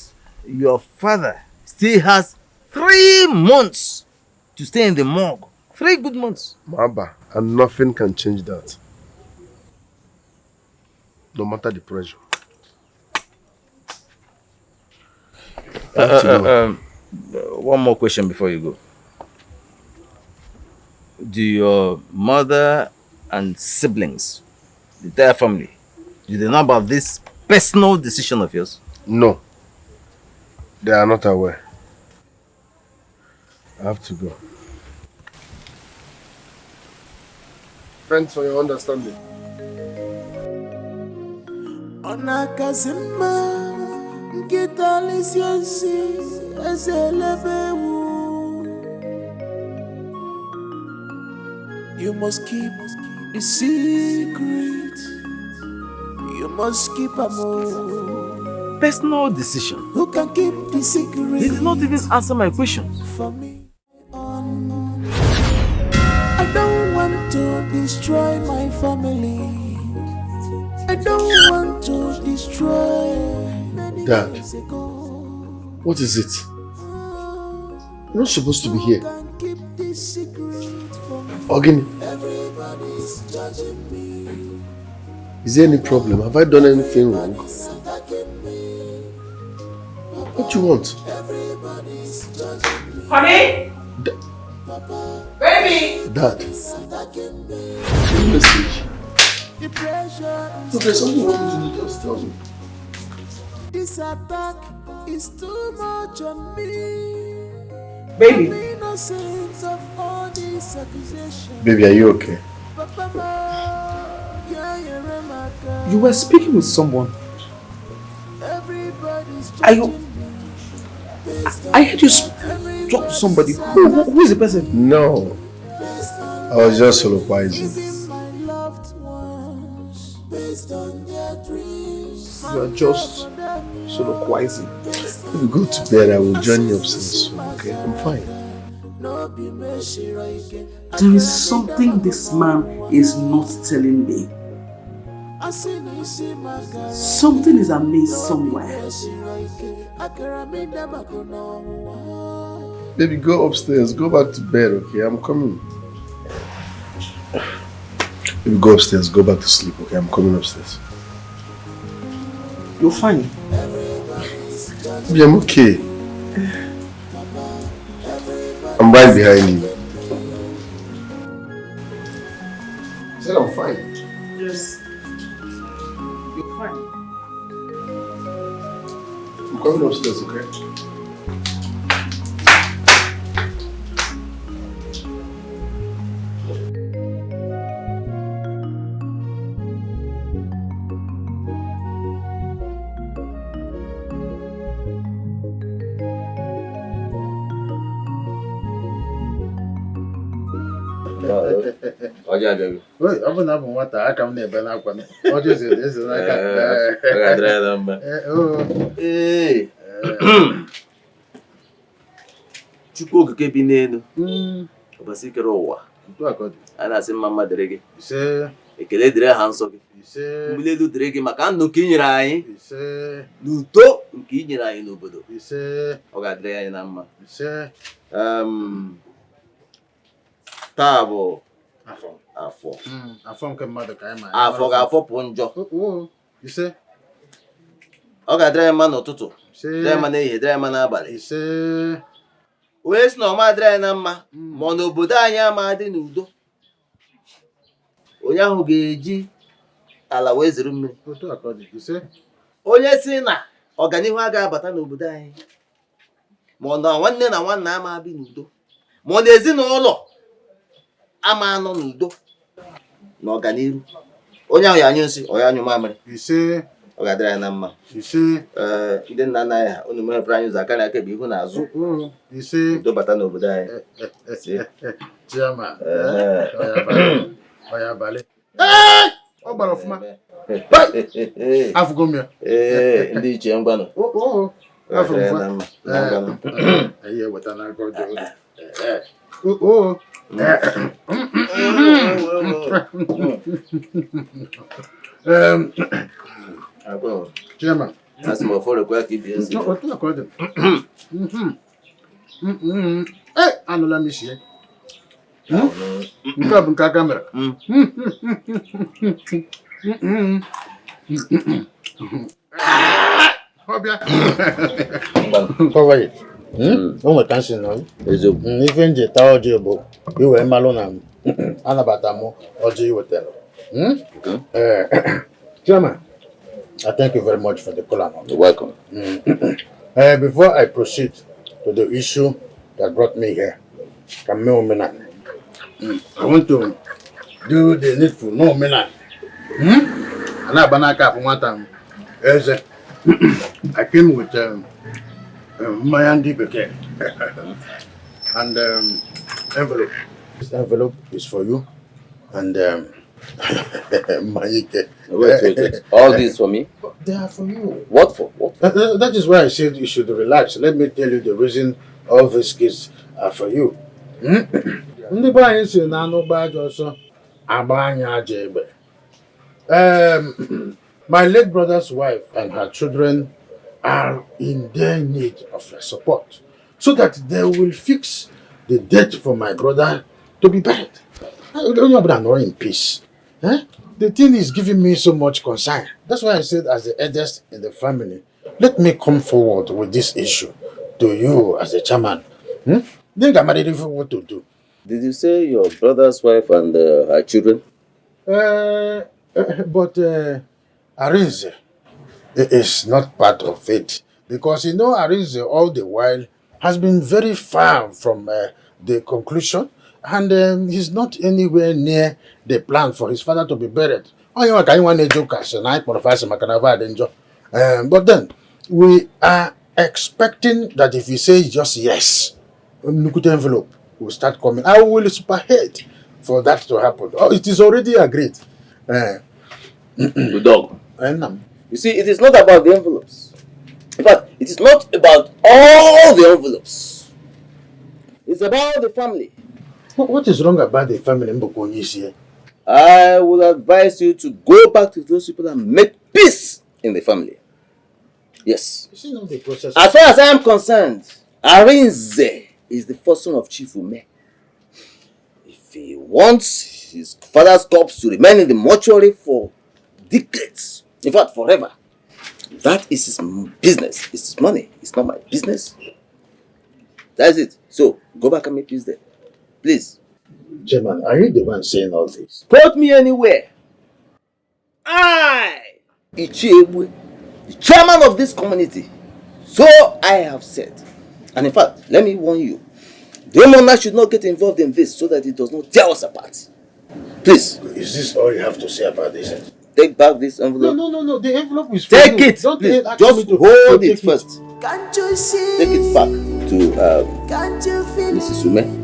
your father still has 3 months to stay in the morgue? 3 good months. Maba, and nothing can change that. No matter the pressure. One more question before you go. Do your mother and siblings, the entire family, do they know about this personal decision of yours? No. They are not aware. I have to go. Thanks for your understanding. You must keep the secret. You must keep a more personal decision. Who can keep the secret? He did not even answer my questions. For me, I don't want to destroy my family. I don't want to destroy. Dad, what is it? You're not supposed to be here. Again, is there any problem? Have I done anything wrong? What do you want? Honey? Baby? Dad. Your message. Look, there's something you want me to do, just tell me. This attack is too much on me. Baby. Of all these accusations. Baby, are you okay? You were speaking with someone. Are you... I heard you talk to somebody. Who is the person? No. I was just soliloquizing. You are just soliloquizing. If you go to bed, I will join you upstairs soon, okay? I'm fine. There is something this man is not telling me. Something is amiss somewhere. Baby, go upstairs. Go back to bed, okay? I'm coming. Baby, go upstairs. Go back to sleep, okay? I'm coming upstairs. You're fine. Baby, I'm okay. I'm right behind you. I said I'm fine. Yes. You're fine. I'm coming upstairs, okay? Ọ bụ na abụ nwata aka m na-ebe n'akwa ọjọọ eze n'aka. Chukwu okike bi n'elu ọbasi kere ụwa a na-asị mma mma dịrị gị ekele dịrị ha nsọ gị mbuli elu dịrị gị maka ndụ nke i nyere anyị n'uto nke i nyere anyị n'obodo ọ ga-adịrị anyị na mma. Taa bụ afọ nke mmadụ ka anyị ma afọ ga-afọpụ njọ ọ ga-adịrị anyị mma n'ụtụtụ dịrị anyị mma n'ehihie dịrị anyị mma n'abalị onye si na ọma dịrị anyị na mma ma ọ n'obodo anyị ama dị n'udo onye ahụ ga-eji ala wee zere mmiri. Onye si na ọganihu agaghị abata n'obodo anyị ma ọ na nwanne na nwanna ama bi n'udo ma ọ na ezinụlọ ama anọ n'udo na ọganihu onye ahụ ya anyụ nsị ọ ya anyụ mamịrị ọ ga-adịrị anyị na mma. Ndị nna nna anyị ha unu mepere anyị ụzọ aka na aka ebe ihu na azụ udo bata n'obodo anyị. Ọ gbara ọfụma afụgo m ya ndị ichie ngwanụ anyị eweta n'aka ọjọọ. Chairman, asị m ọfọrọ kwa ka ibi ezi anụla m isi ya nke a bụ nke aka mere. Ọbịa o nweta nsị nọ ife nje taa ọjị bụ iwee malụ na anabata m ọjị iwetara. Chairman, I thank you very much for the call. You're welcome. Before I proceed to the issue that brought me here, I want to do the needful. No, Mina. I came with my Andy Beke and envelope. This envelope is for you and Mayike. Wait. All these for me? They are for you. What for? That is why I said you should relax. Let me tell you the reason all these gifts are for you. My late brother's wife and her children are in their need of your support so that they will fix the date for my brother to be buried. I don't know about not in peace. The thing is giving me so much concern. That's why I said, as the eldest in the family, let me come forward with this issue to you as the chairman. Think I'm ready for what to do. Did you say your brother's wife and her children? But Arinze is not part of it because Arinze all the while has been very far from the conclusion and he's not anywhere near the plan for his father to be buried Oh, you can want to joke as a night professor Macanava enjoy. But then we are expecting that if you say just yes, look at the envelope will start coming. I will spearhead for that to happen. Oh, it is already agreed. Good dog. You see, it is not about the envelopes. In fact, it is not about all the envelopes. It's about the family. What is wrong about the family Mbokonyis here? I would advise you to go back to those people and make peace in the family. Yes. You know the process. As far as I am concerned, Arinze is the first son of Chief Ume. If he wants his father's corpse to remain in the mortuary for decades, in fact forever, that is his business. It's his money. It's not my business. That's it. So, go back and make peace there. Please. Chairman, are you the one saying all this? Quote me anywhere. I, Ichiebwe, the chairman of this community. So I have said. And in fact, let me warn you. The monarch should not get involved in this so that it does not tear us apart. Please. Is this all you have to say about this? Take back this envelope. No. The envelope is Take it. Please. Just hold it first. Can't you see? Take it back to Can't you feel Mrs. Ume.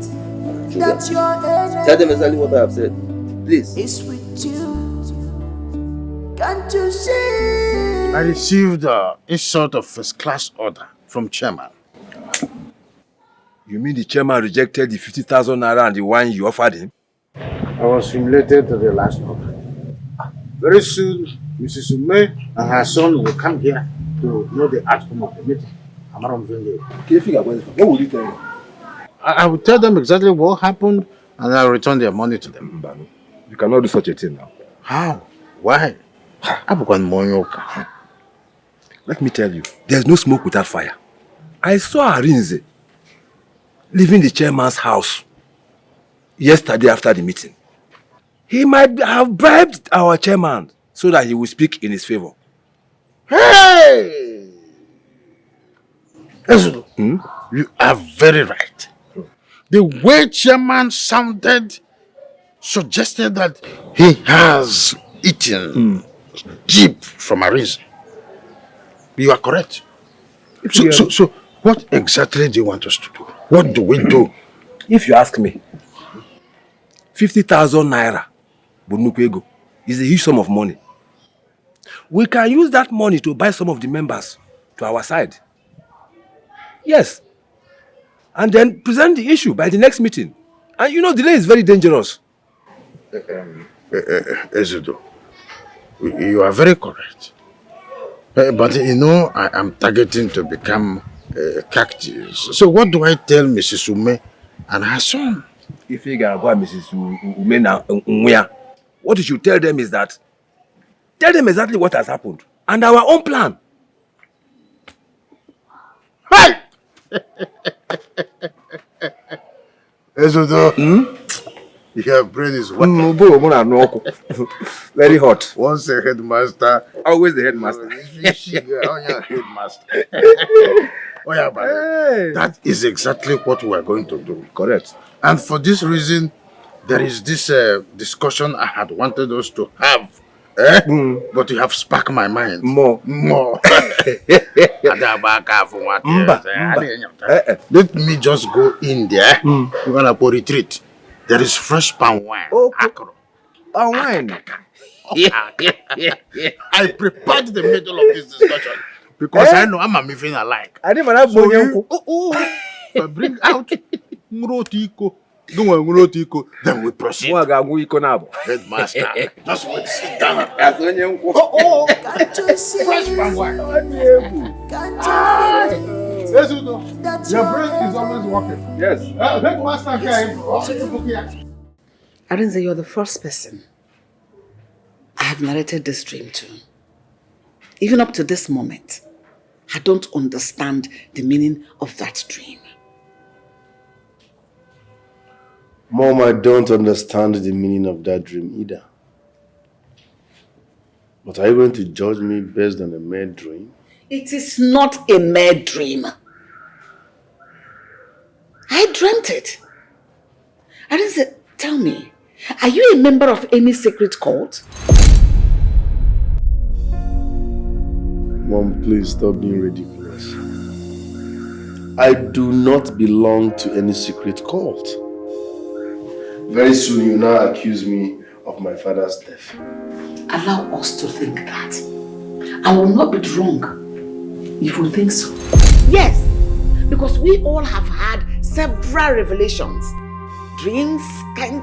that your energy Tell them exactly what I have said. Please. is with you? Can't you see? I received a sort of first-class order from chairman. You mean the chairman rejected the 50,000 naira and the one you offered him? I was related to the last order. Very soon, Mrs. Ume and her son will come here to know the outcome of the meeting. What will you tell them? I will tell them exactly what happened and I'll return their money to them. You cannot do such a thing now. How? Why? Let me tell you, there's no smoke without fire. I saw Arinze leaving the chairman's house yesterday after the meeting. He might have bribed our chairman so that he will speak in his favor. Hey! You are very right. The way chairman sounded suggested that he has eaten jeep from Arinze. You are correct. So what exactly do you want us to do? What do we do? If you ask me, 50,000 naira Bunukwego is a huge sum of money. We can use that money to buy some of the members to our side. Yes. And then present the issue by the next meeting. And you know, delay is very dangerous. Ezudo, you are very correct. But you know, I am targeting to become a cactus. So what do I tell Mrs. Ume and her son? If you go Mrs. Ume now, what you should tell them is that, tell them exactly what has happened and our own plan. Hey! Ezudo, your brain is what? Very hot. Once a headmaster, always the headmaster. Headmaster. Oh yeah, but that is exactly what we are going to do. Correct. And for this reason, there is this discussion I had wanted us to have. But you have sparked my mind. More. Let me just go in there. We're gonna go retreat. There is fresh palm wine. Oh, palm wine. I prepared the middle of this discussion because I know I'm a moving alike. I didn't have money. So bring out Ngurotiko. Then we proceed. Headmaster. Just wait, sit down. Can't you see? Fresh palm wine. Can't you feel that Your brain is always working. Yes. Headmaster came. Arinze, you're the first person I have narrated this dream to. Even up to this moment, I don't understand the meaning of that dream. Mom, I don't understand the meaning of that dream either. But are you going to judge me based on a mere dream? It is not a mere dream. I dreamt it. Arinze, tell me, are you a member of any secret cult? Mom, please stop being ridiculous. I do not belong to any secret cult. Very soon you now accuse me of my father's death. Allow us to think that. I will not be wrong if we think so. Yes, because we all have had several revelations. Dreams,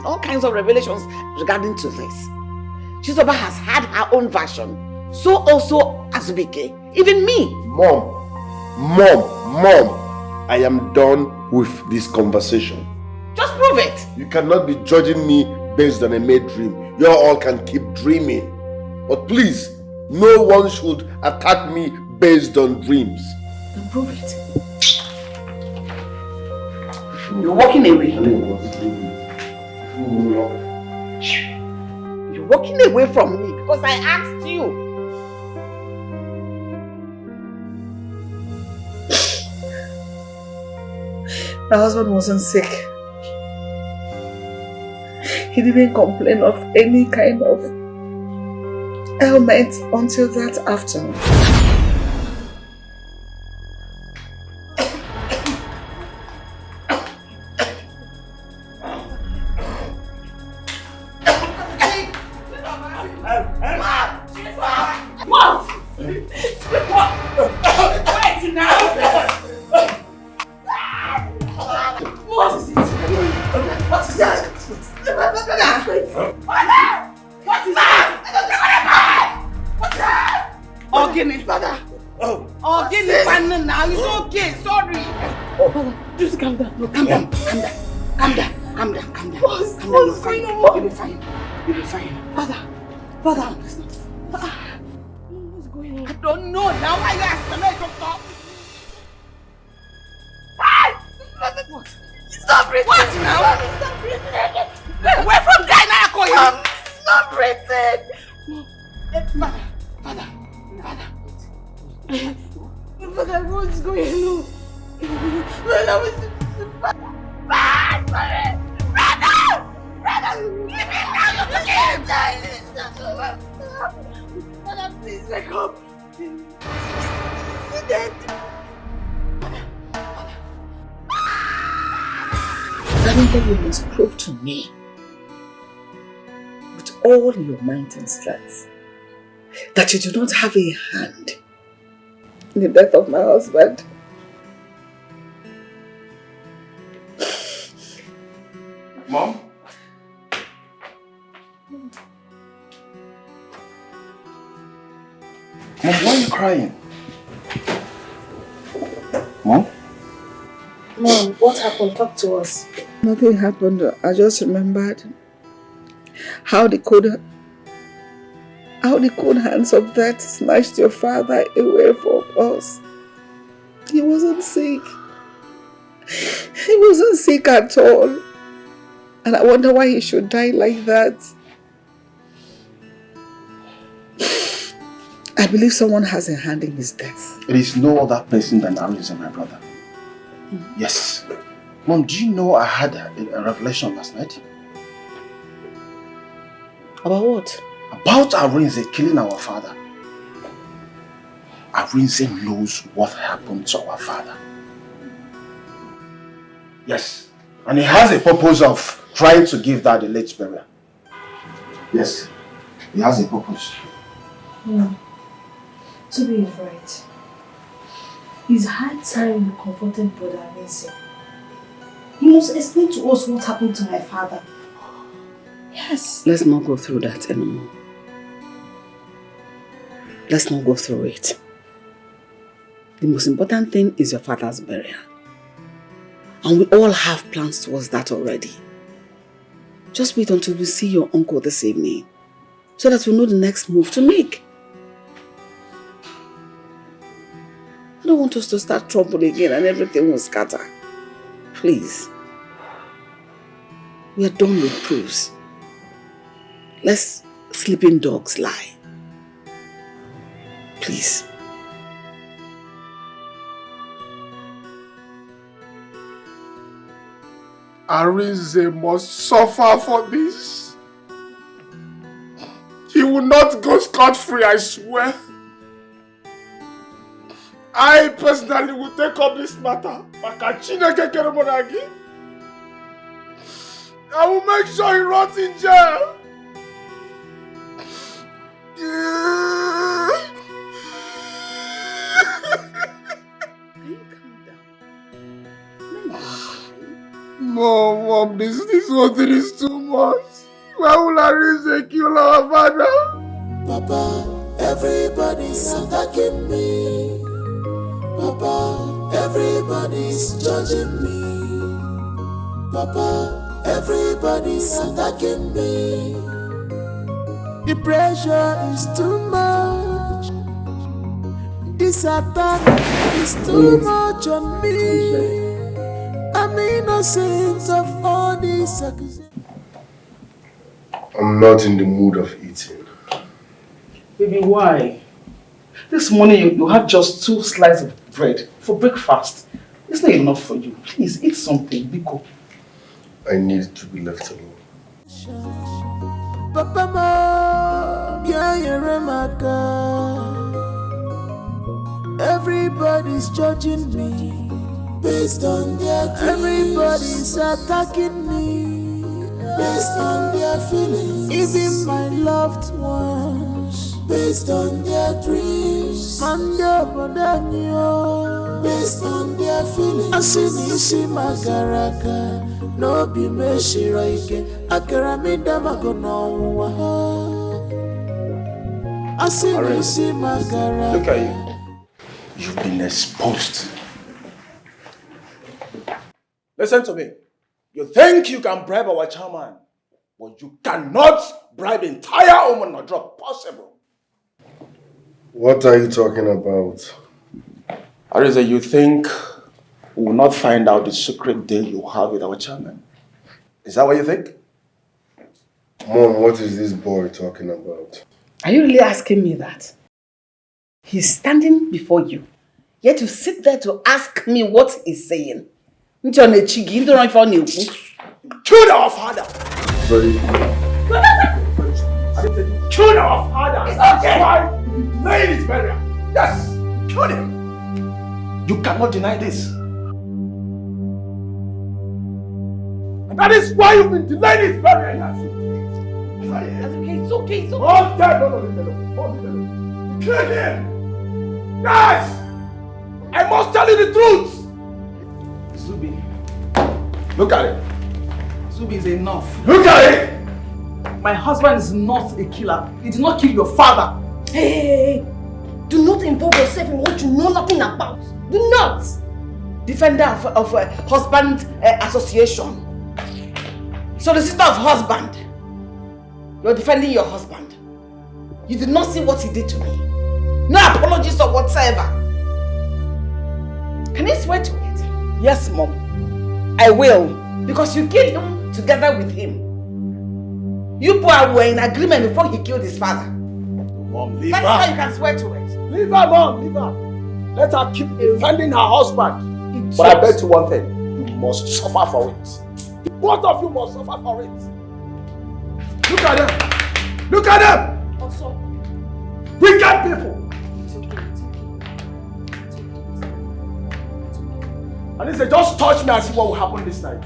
all kinds of revelations regarding to this. Chizoba has had her own version. So also Azubike. Even me. Mom, I am done with this conversation. Just prove it. You cannot be judging me based on a made dream. You all can keep dreaming. But please, no one should attack me based on dreams. Then prove it. You're walking away. You're walking away from me because I asked you. My husband wasn't sick. He didn't complain of any kind of ailment until that afternoon. You must prove to me with all your might and strength that you do not have a hand in the death of my husband. Mom? Mom, why are you crying? Mom? Mom, what happened? Talk to us. Nothing happened. I just remembered how the cold hands of death snatched your father away from us. He wasn't sick. He wasn't sick at all. And I wonder why he should die like that. I believe someone has a hand in his death. It is no other person than Arin, my brother. Yes. Mom, do you know I had a revelation last night? About what? About Arinze killing our father. Arinze knows what happened to our father. Yes. And he has a purpose of trying to give that a late burial. Yes. He has a purpose. Toby is right. It's hard time you confronted Brother Arin. He must explain to us what happened to my father. Yes. Let's not go through that anymore. Let's not go through it. The most important thing is your father's burial. And we all have plans towards that already. Just wait until we see your uncle this evening, so that we'll know the next move to make. I don't want us to start trouble again and everything will scatter. Please. We are done with proofs. Let's sleeping dogs lie. Please. Arinze must suffer for this. He will not go scot-free, I swear. I personally will take up this matter. I will make sure he rots in jail. Mom, this whole thing is too much. Why will Arin kill our father? Papa, everybody's attacking me. Papa, everybody's judging me. Papa, everybody's attacking me. The pressure is too much. This attack is too much on me. I'm innocent of all these accusations. I'm not in the mood of eating. Baby, why? This morning you had just 2 slices of bread for breakfast. It's not enough for you. Please, eat something, Biko. I need to be left alone. Papa, Mom, yeah, you're my God. Everybody's judging me based on their dreams. Everybody's attacking me based on their feelings. Even my loved ones based on their dreams. Based on their feelings. Asinisi magaraka no be meshiraike akaramida magonowa. Asinisi magaraka. Look at you. You've been exposed. Listen to me. You think you can bribe our chairman, but you cannot bribe entire Oman or drop possible. What are you talking about? Arisa, you think we will not find out the secret deal you have with our chairman? Is that what you think? Mom, what is this boy talking about? Are you really asking me that? He's standing before you, yet you sit there to ask me what he's saying. Kill our father! Very Kill our father! It's okay! Why? Lay his burial! Yes! Kill him! You cannot deny this. And that is why you've been delaying his burial. It's okay, it's okay. Hold that! No. Kill him! Yes! I must tell you the truth! Zubi. Look at it. Zubi is enough. Look at it! My husband is not a killer. He did not kill your father. Hey, do not involve yourself in what you know nothing about. Do not. Defender of husband association. Solicitor of husband. You're defending your husband. You did not see what he did to me. No apologies or whatsoever. Can you swear to it? Yes, Mom. I will. Because you killed him together with him. You both were in agreement before he killed his father. Mom, leave her. That's how you can swear to it. Leave her, Mom. Leave her. Let her keep defending her husband. But I bet you one thing. You must suffer for it. Both of you must suffer for it. Look at them. Look at them. Also, wicked people. And they say, just touch me and see what will happen this night.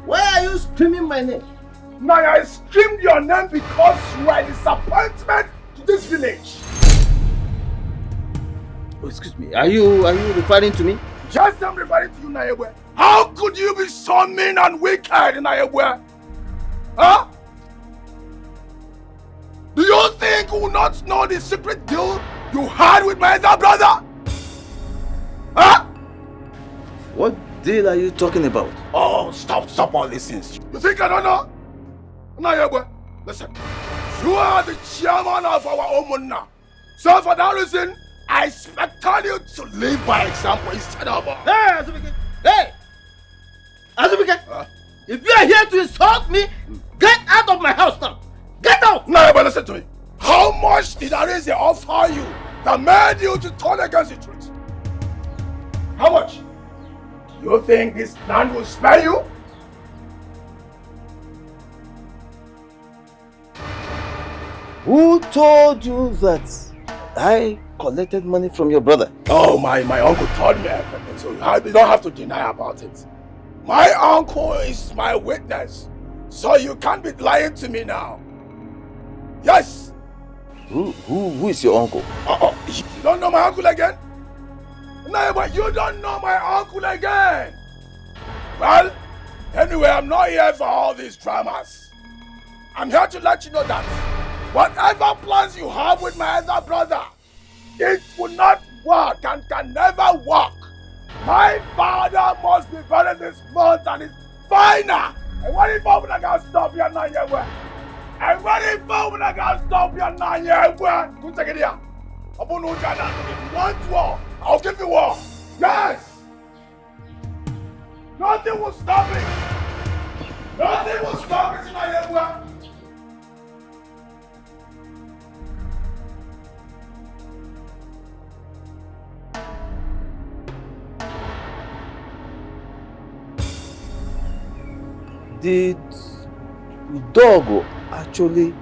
Why are you screaming my name? Naya, I screamed your name because you are a disappointment to this village. Oh, excuse me, are you referring to me? Yes, I'm referring to you, Nayabwe. How could you be so mean and wicked, Nayabwe? Huh? Do you think you will not know the secret deal you had with my elder brother? Huh? What deal are you talking about? Oh, stop all these things. You think I don't know? Nayabwe, listen. You are the chairman of our Omunna. So for that reason, I expect you to live by example instead of... Hey, Azubike! Hey! Azubike! If you are here to insult me, get out of my house now! Get out! No, but listen to me. How much did Arin offer you that made you to turn against the truth? How much? Do You think this land will spare you? Who told you that I collected money from your brother? Oh, my uncle told me everything, so you don't have to deny about it. My uncle is my witness, so you can't be lying to me now. Yes. Who is your uncle? You don't know my uncle again? No, but you don't know my uncle again. Well, anyway, I'm not here for all these dramas. I'm here to let you know that whatever plans you have with my elder brother, it will not work and can never work. My father must be buried this month and it's final. And what if I can stop you now? And what if I can stop you now? Good take it here. If you want war, I'll give you war. Yes! Nothing will stop it. Nothing will stop it tonight. Did Udogo actually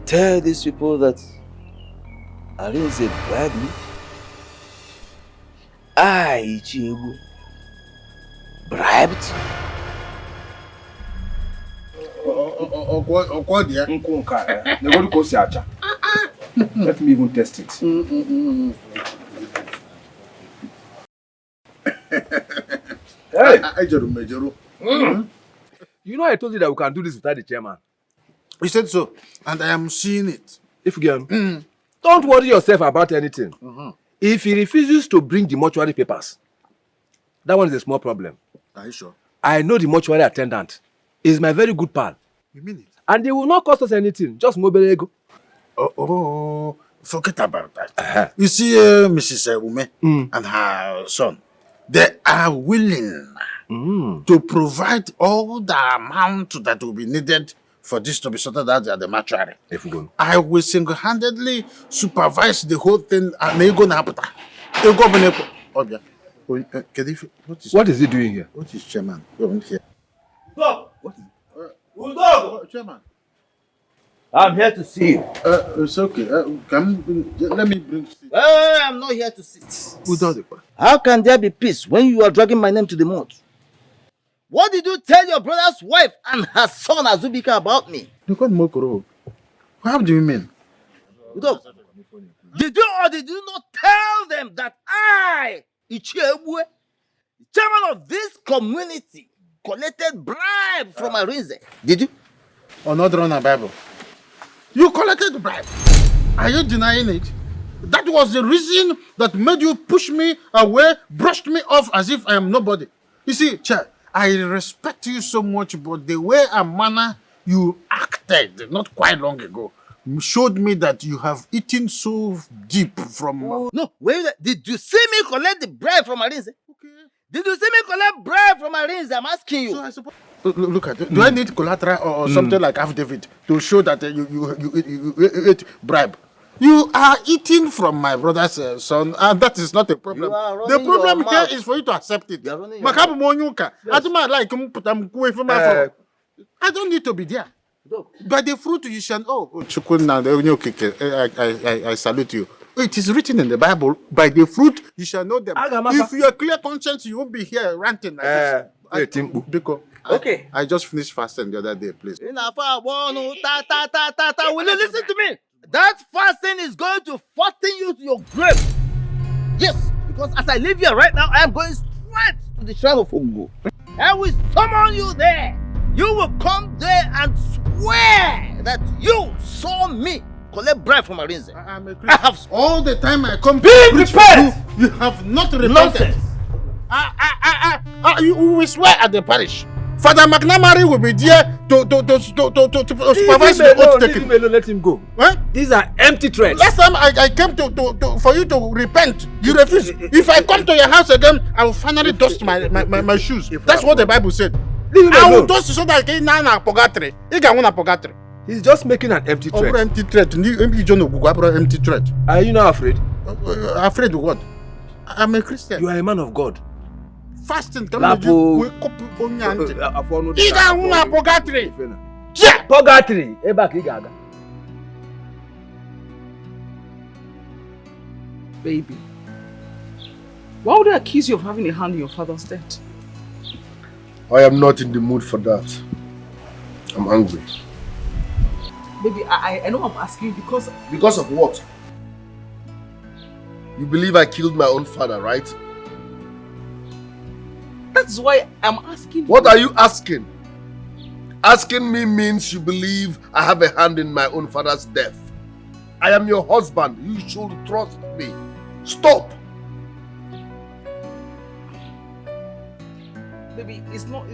tell these people that Arin is a bribed me? I, Ichiegu, bribed? Let me even test it. Hey! You know I told you that we can do this without the chairman. You said so, and I am seeing it. If you can, don't worry yourself about anything. If he refuses to bring the mortuary papers, that one is a small problem. Are you sure? I know the mortuary attendant. He's my very good pal. You mean it? And they will not cost us anything, just mobile ego. Forget about that. You see, Mrs. Ume and her son, they are willing to provide all the amount that will be needed for this to be sorted out at the mortuary. I will single-handedly supervise the whole thing and they go na happen. What is he doing here? What is chairman? Go here. Stop! What is Udogo! Chairman. I'm here to see you. It's okay. Let me bring seat. I'm not here to sit. Udogo. How can there be peace when you are dragging my name to the mud? What did you tell your brother's wife and her son Azubika about me? How do you mean? Udogo, did you or did you not tell them that I, Ichiebue, chairman of this community, collected bribe from Arinze? Did you? Or not run a Bible? You collected bribe. Are you denying it? That was the reason that made you push me away, brushed me off as if I am nobody. You see, Chair, I respect you so much, but the way and manner you acted not quite long ago showed me that you have eaten so deep from... No, wait, did you see me collect the bribe from Arinze? Okay. Did you see me collect bribe from Arinze? I'm asking you. So I suppose... Look at it. Do I need collateral or something like affidavit to show that you ate bribe? You are eating from my brother's son, and that is not a problem. The problem here is for you to accept it. I don't need to be there. By the fruit you shall... I salute you. It is written in the Bible, by the fruit you shall know them. If you are clear conscience, you won't be here ranting like this. Okay. I just finished fasting the other day, please. Will you listen to me? That fasting is going to fasten you to your grave. Yes, because as I live here right now, I am going straight to the shrine of Ungo. I will summon you there. You will come there and swear that you saw me collect bribe from Arinze. I have all the time I come to preach you have not repented. You will swear at the parish. Father McNamara will be there to supervise the oath taking. Let him go. What? These are empty threats. Last time I came for you to repent, you refused. If I come to your house again, I will finally dust my shoes. That's what the Bible said. I will dust so that I can He's just making an empty threat. Empty threat. Empty threat. Are you not afraid? Afraid of what? I'm a Christian. You are a man of God. fasting. Lapo. Iga una purgatory. Yeah, purgatory. Eba kigaga. Baby, why would I accuse you of having a hand in your father's death? I am not in the mood for that. I'm angry. Baby, I know I'm asking you because... Because of what? You believe I killed my own father, right? That's why I'm asking you. What are you asking? Asking me means you believe I have a hand in my own father's death. I am your husband. You should trust me. Stop! Baby, it's not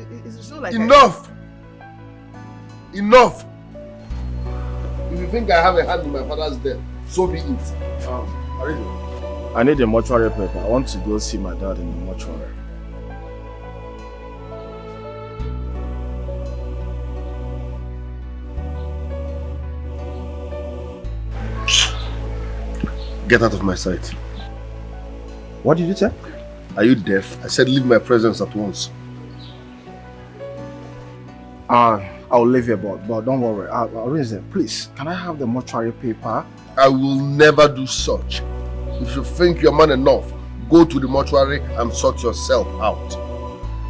like... Enough! Enough! If you think I have a hand in my father's death, so be it. I need a mortuary paper. I want to go see my dad in the mortuary. Get out of my sight. What did you say? Are you deaf? I said leave my presence at once. I'll leave here, but don't worry. Arin, please, can I have the mortuary paper? I will never do such. If you think you're man enough, go to the mortuary and sort yourself out.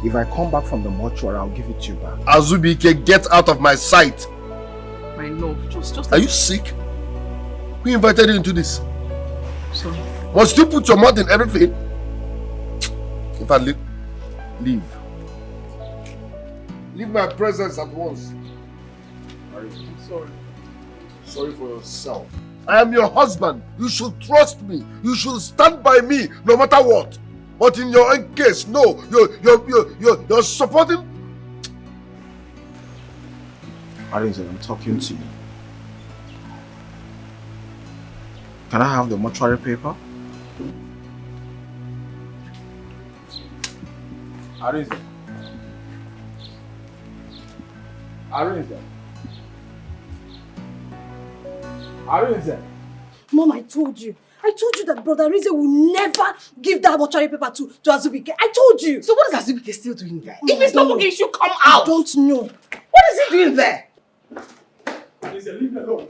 If I come back from the mortuary, I'll give it to you back. Azubike, get out of my sight. I know. Just. Are you sick? Who invited you into this? Sorry. Must you put your mouth in everything? In fact, leave. Leave my presence at once. I'm sorry. Sorry for yourself. I am your husband. You should trust me. You should stand by me no matter what. But in your own case, no. You're supporting. Arin, I'm talking to you. Can I have the mortuary paper? Arin. Mom, I told you that Brother Rize will never give that mortuary paper to Azubike. I told you. So what is Azubike still doing there? If it's not working, it should come out. I don't know. What is he doing there? Leave me alone.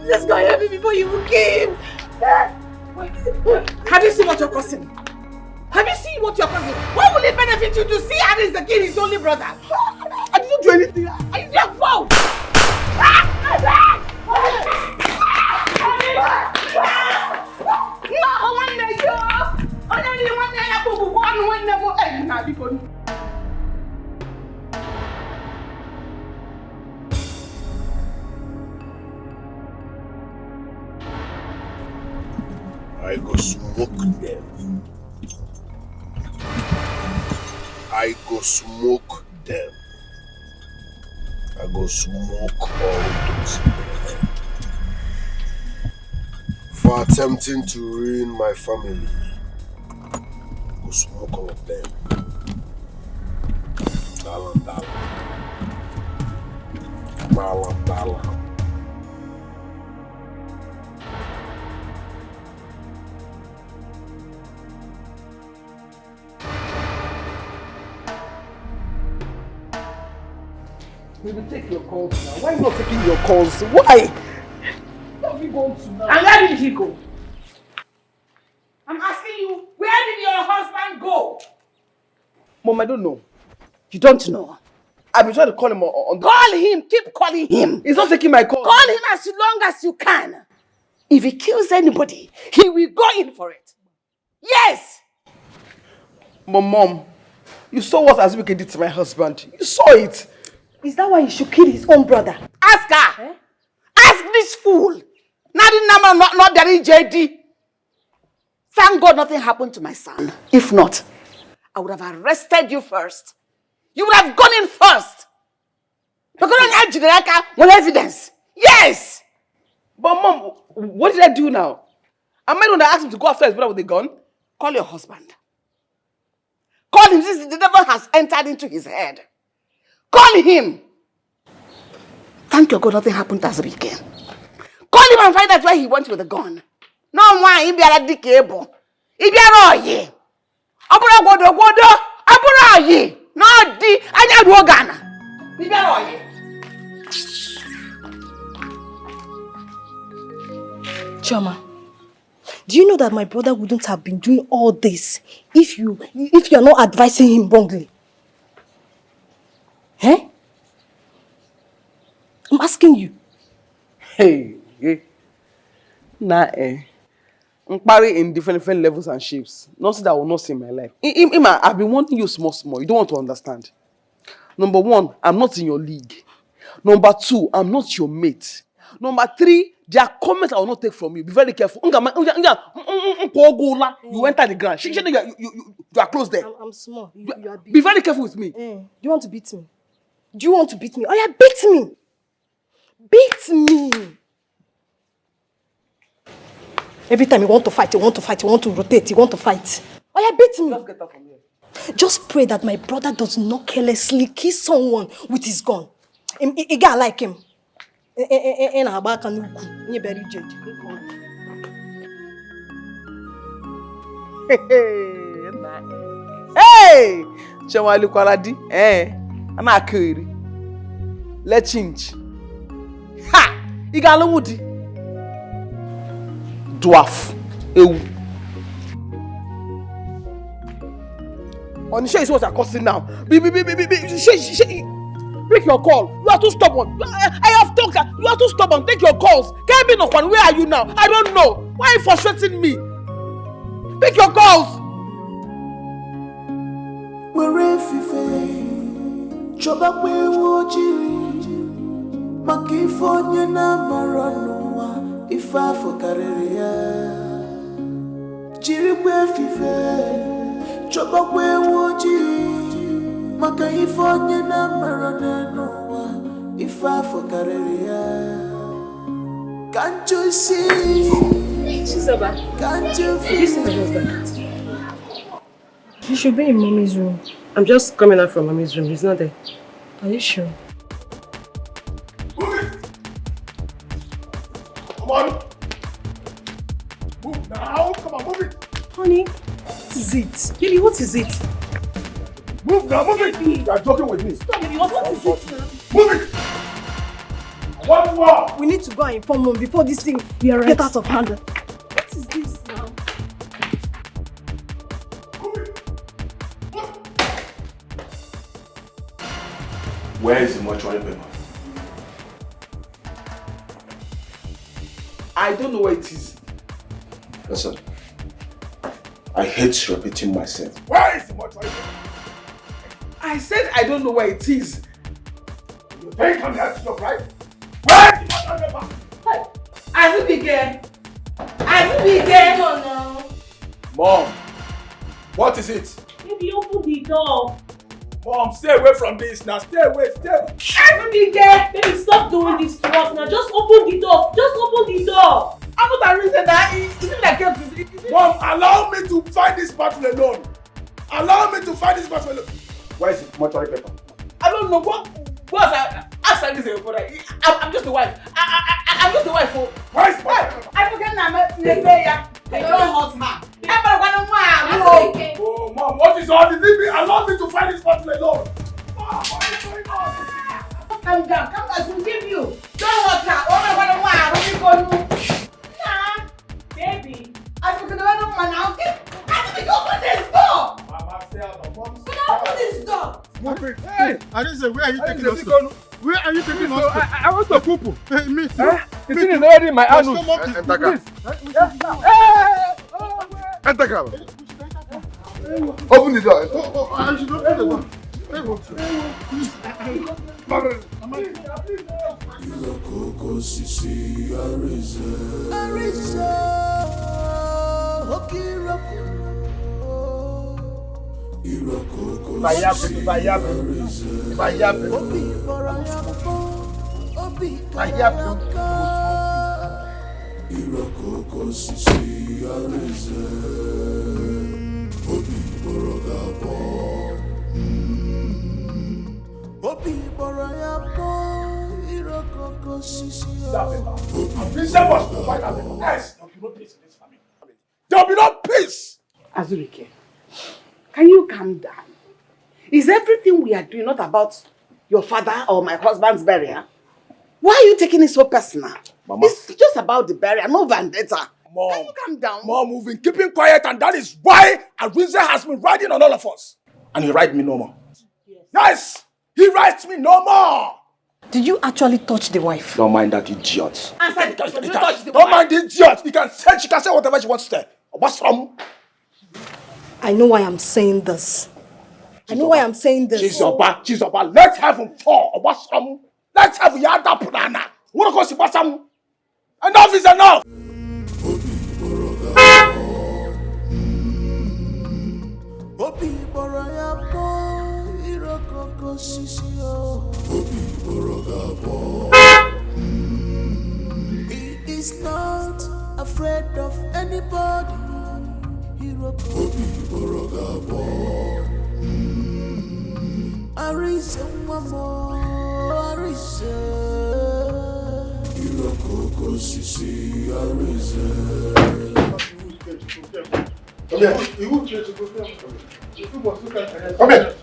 Let's go help me before you came. Have you seen what you're causing? Have you seen what you're causing? What will it benefit you to see Arin the kid, his only brother? I didn't do anything. It's your fault. I go smoke them. I go smoke them. I go smoke all those men for attempting to ruin my family. I go smoke all of them. Dalan. Dalan. We will take your calls now. Why are you not taking your calls? Why? Where have you gone to now? And where did he go? I'm asking you, where did your husband go? Mom, I don't know. You don't know? I've been trying to call him on the... Call him! Keep calling him! He's not taking my call. Call him as long as you can. If he kills anybody, he will go in for it. Yes! Mom, you saw what Azubike did to my husband. You saw it. Is that why he should kill his own brother? Ask her! Eh? Ask this fool! Not Daddy JD. Thank God nothing happened to my son. If not, I would have arrested you first. You would have gone in first. Because I have with evidence. Yes! But Mom, what did I do now? Am I the one that asked him to go after his brother with a gun? Call your husband. Call him since the devil has entered into his head. Call him. Thank your God nothing happened to Azubike. Call him and find out where he went with the gun. No one, he be a dikebo. He be a roye. Abura godo. Abura ye. No di. Anya duogana. He be a roye. Choma, do you know that my brother wouldn't have been doing all this if you're not advising him wrongly? Eh? I'm asking you. Hey. I'm partying in different levels and shapes. Nothing that I will not see in my life. Ima, I've been wanting you small. You don't want to understand. Number 1, I'm not in your league. Number 2, I'm not your mate. Number 3, there are comments I will not take from you. Be very careful. You enter the ground. You are close there. I'm small. You are big. Be very careful with me. Do you want to beat me? Oh yeah, beat me. Beat me. Every time you want to fight, you want to rotate, you want to fight. Oh yeah, beat me. Just get up from here. Just pray that my brother does not carelessly kill someone with his gun. A guy like him. Hey! Chewali Kwaladi. I'm a curry. Let's change. Ha! Igalawudi. Dwarf. Ewu. Onisha is what I'm cussing now. Pick your call. You are too stubborn. I have talked. You are too stubborn. Take your calls. Can't be no one. Where are you now? I don't know. Why are you frustrating me? Pick your calls. Where Choba kwe wojiri Makifonye na maranua Ifa fokareria Jiri kwe fife Choba kwe wojiri Makifonye na maranua Ifa fokareria Can't you see? Chisaba, Can't you feel? You should be in mommy's room. I'm just coming out from mommy's room. He's not there. Are you sure? Move it! Come on! Move now! Come on, move it! Honey, what is it? Baby, what is it? Move now, move it! You are joking with me. Stop, baby, what is it now? Move it! One more! We need to go and inform mom before this thing get out of hand. What is this now? Where is the mortuary paper? I don't know where it is. Listen, I hate repeating myself. Where is the mortuary paper? I said I don't know where it is. You think I'm here to stop, right? Where is the mortuary paper? Azubike! No. Mom, what is it? Baby, open the door. Mom, stay away from this now. Stay away. Azubike! Baby, stop doing this to us now. Just open the door. I'm not a reason that isn't like it. Mom, allow me to find this battle alone. Where is the mortuary paper? I don't know what outside this brother. I'm just the wife. I'm just the wife for. Where is the mortuary paper? I forget now. I don't hurt her. Oh, Mom, what is all this? Allow me to find this battle alone. Mom, what is going on? Calm down, we'll give you. Don't hurt her. Baby. Open this door. Mama, stay out of Mom. Open this door. Hey, Arin, where are you taking us to? Where are you taking us to? I want to poop. Hey, me. It's in already my anus. Enter car. Enter car. Open the door. I should open the door. Obi boroya po iroko Vincent must provide that paper. Yes, there will be no peace in this family. There will be no peace. Azurike, can you calm down? Is everything we are doing not about your father or my husband's burial? Why are you taking it so personal? Mama. It's just about the burial, no vendetta. Mom, can you calm down? Mom, we've been keeping quiet, and that is why Arin has been riding on all of us. And he rides me no more. Yes, he rides me no more. Did you actually touch the wife? Don't mind that idiot. Answer the question. Did you touch the wife? Don't mind the idiot. She can say whatever she wants to say. What's wrong? I know why I'm saying this. She's Oba. Let's have him fall. What's wrong? Let's have Yada Purana. What goes to Basam? Enough is enough. He is not afraid of anybody. Come here. Come here.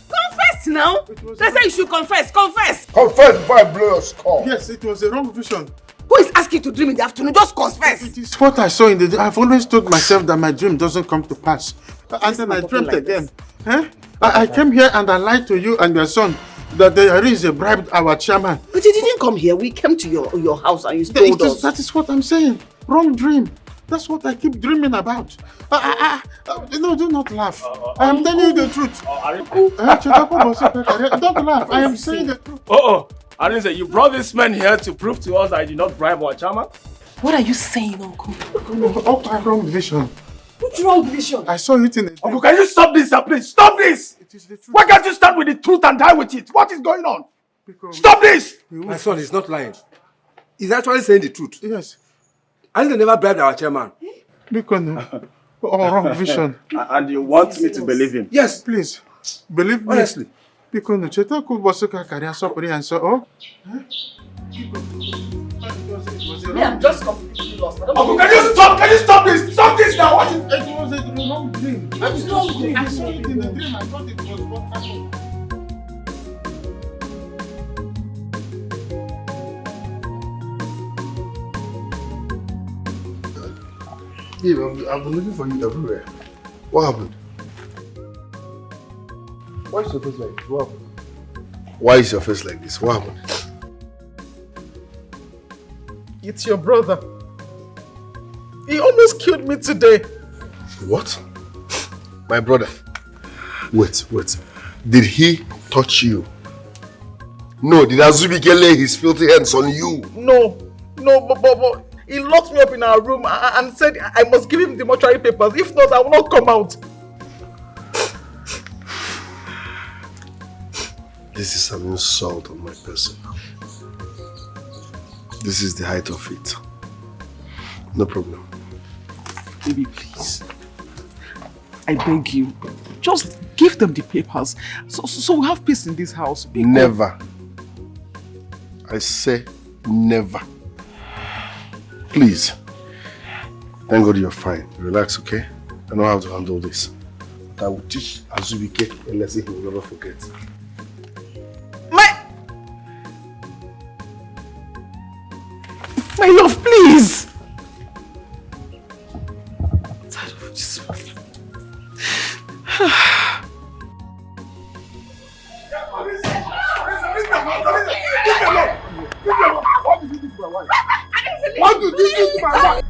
Confess now. They say you should confess. Confess. Confess before I blow your skull. Yes, it was a wrong vision. Who is asking you to dream in the afternoon? Just confess. It is what I saw in the day. I've always told myself that my dream doesn't come to pass. And then I dreamt like again. Huh? I came here and I lied to you and your son that there is a bribed our chairman. But you didn't come here. We came to your house and you told us. That is what I'm saying. Wrong dream. That's what I keep dreaming about. No, do not laugh. I am telling you the truth. Don't laugh. I am saying the truth. Arin said, you brought this man here to prove to us that I did not bribe our chairman? What are you saying, Uncle? Wrong vision. Which wrong vision? I saw it in the... Uncle, can you stop this, please? Stop this! It is the truth. Why can't you start with the truth and die with it? What is going on? Stop this! My son is not lying. He's actually saying the truth. Yes. Arin never bribed our chairman. Wrong vision. And you want me to believe him? Yes. Please. Believe me. Honestly. Because no cheta could bosuka career sopri and so I'm just completely lost. Uncle, can you stop? Can you stop this? Stop this now! What is it? It was a wrong dream. I saw it in the dream. I thought it was what happened. I've been looking for you everywhere. What happened? Why is your face like this? What happened? Why is your face like this? What happened? It's your brother. He almost killed me today. What? My brother? Wait. Did he touch you? No, did Azubike lay his filthy hands on you? No, but he locked me up in our room and said I must give him the mortuary papers. If not, I will not come out. This is an insult on my person. This is the height of it. No problem. Baby, please. I beg you. Just give them the papers. So we have peace in this house. Never. I say never. Please. Thank God you're fine. Relax, okay? I know how to handle this. But I will teach Azubike a lesson he will never forget. My love, please!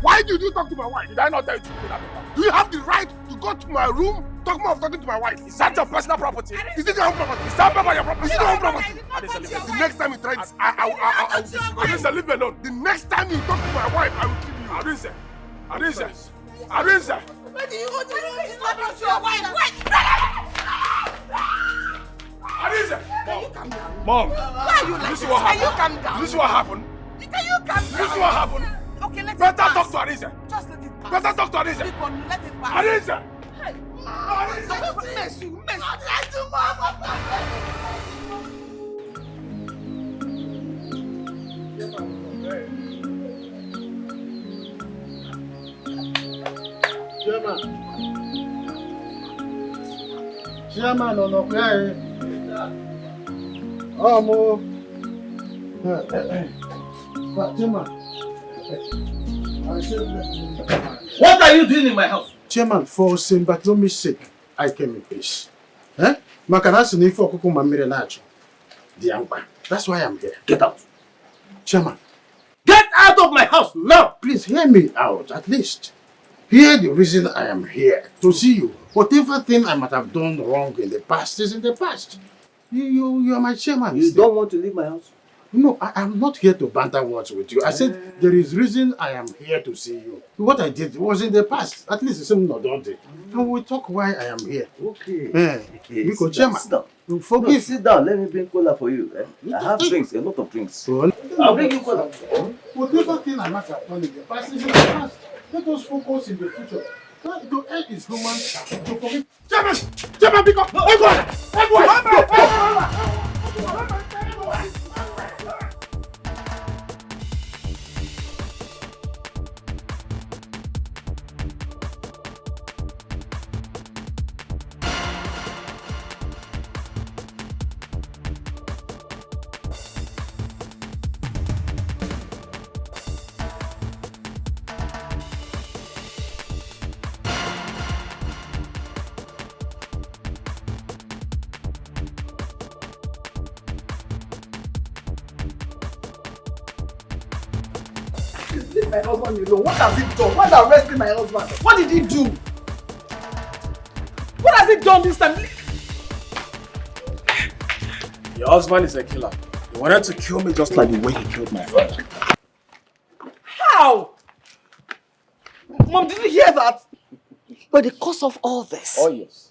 Why did you talk to my wife? Did I not tell you to do that? Do you have the right to go to my room, talking to my wife? Is that your personal property? Is it your own property? Is that your property? Is it your own property? The next time you try this, I will leave me alone. The next time you talk to my wife, I will kill you. Arin. Where do you want to go? He's not to your wife. Mom. Why are you like This this? is what Can you happened. calm down? This is what happened. Can you calm down? This is what happened. Okay, let it Better pass. talk to Arin. Just let it pass. Better talk to Arin. Let it pass. Arin. Chairman, no, oh, mo. Chairman. What are you doing in my house? Chairman, for St. Bartholomew's sake, I came in peace. Eh? Makanasi ni for kuku mamire nacho. That's why I'm here. Get out. Chairman. Get out of my house now! Please hear me out, at least. Hear the reason I am here, to see you. Whatever thing I might have done wrong in the past is in the past. You are my chairman. You don't want to leave my house? No, I am not here to banter words with you. I said there is reason I am here to see you. What I did was in the past. At least it's not done. And we'll talk why I am here. Okay. Because chairman, sit down. Forgive. No, sit down. Let me bring cola for you. I have drinks, a lot of drinks. I'll bring you cola. Whatever thing I might have done in the past is in the past. Let us focus in the future. The end is human. To forgive. Chairman! Chairman, pick up! Everyone! My husband alone. What has he done? Why are arresting my husband? What did he do? What has he done this time? Your husband is a killer. He wanted to kill me just like the way he killed my father. How? Mom, did you hear that? But the cause of all this, Oh yes.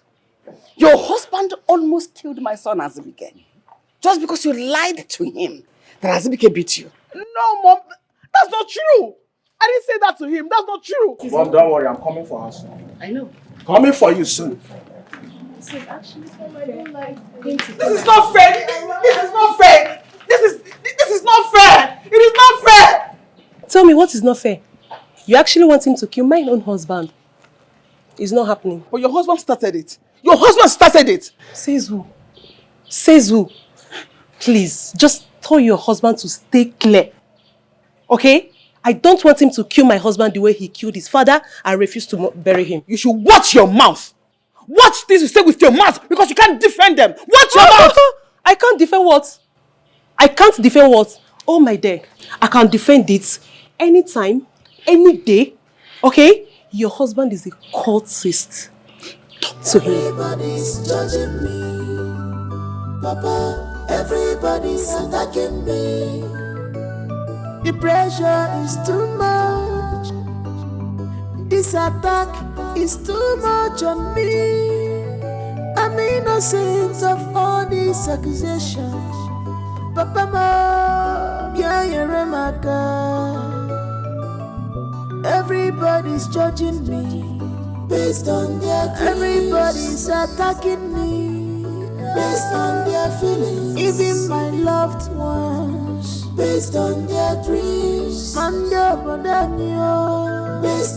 your husband almost killed my son Azubike. Just because you lied to him that Azubike beat you. No, Mom. That's not true. I didn't say that to him. That's not true. Mom, don't worry. I'm coming for her soon. I know. Coming for you soon. This is actually I don't like This is not fair. This is not fair. This is not fair. It is not fair. Tell me, what is not fair? You actually want him to kill my own husband. It's not happening. But your husband started it. Your husband started it. Says who? Says who? Please, just tell your husband to stay clear. Okay? I don't want him to kill my husband the way he killed his father. I refuse to bury him. You should watch your mouth. Watch things you say with your mouth because you can't defend them. Watch your mouth. I can't defend what? I can't defend what? Oh my day. I can defend it anytime, any day. Okay? Your husband is a cultist. Talk to him. Everybody's judging me. Papa, everybody's attacking me. The pressure is too much. This attack is too much on me. I'm innocent of all these accusations. Papa, ma, yeah, you're my God. Everybody's judging me based on their dreams. Everybody's attacking me based on their feelings. Even my loved ones based on their dreams. Based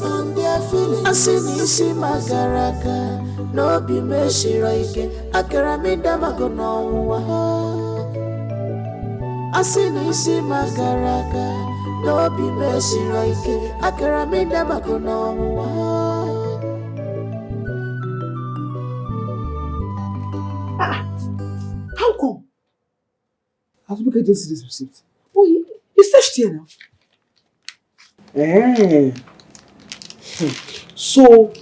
on their feelings. Asinisi magaraka no be meshiroike akaramida magonowa. Asinisi magaraka no be meshiroike akaramida magonowa. How come? I've looked at this receipt. Oh, you searched here now. So,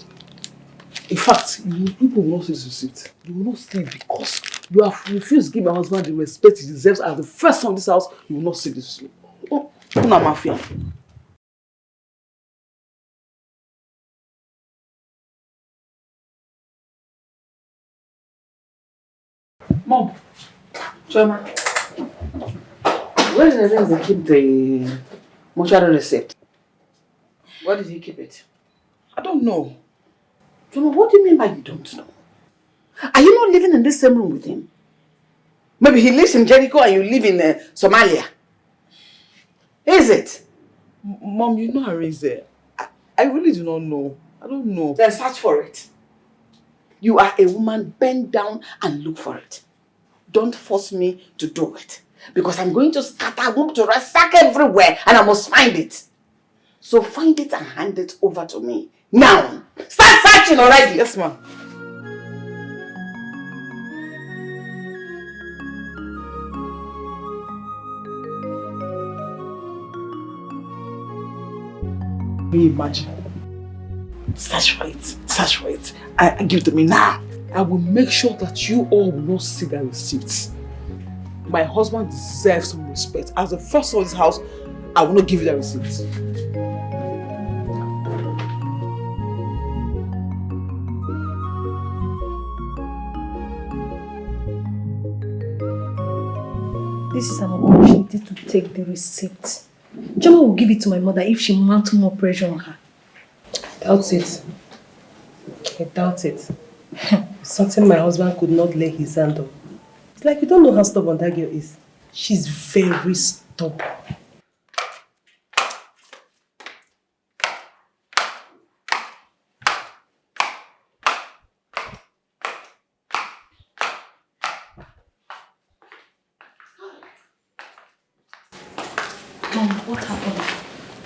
in fact, people will not see this receipt. You will not see it because you have refused to give my husband the respect he deserves as the first son in this house. You will not see this receipt. Oh, una mafia. Mom, Chairman, where is the things they keep the mortuary receipt? Where did he keep it? I don't know. Choma, what do you mean by you don't know? Are you not living in this same room with him? Maybe he lives in Jericho and you live in Somalia. Is it? Mom, you know Arin there. I really do not know. I don't know. Then search for it. You are a woman, bend down and look for it. Don't force me to do it. Because I'm going to scatter, I'm going to ransack everywhere and I must find it. So find it and hand it over to me. Now! Start searching already! Yes, ma'am. Can you imagine? Search for it. Search for it. Give it to me now. I will make sure that you all will not see that receipt. My husband deserves some respect. As the first of this house, I will not give you that receipt. This is an opportunity to take the receipt. Joma will give it to my mother if she mounts more pressure on her. I doubt it. I doubt it. Something my husband could not lay his hand on. It's like you don't know how stubborn that girl is. She's very stubborn. Mom, what happened?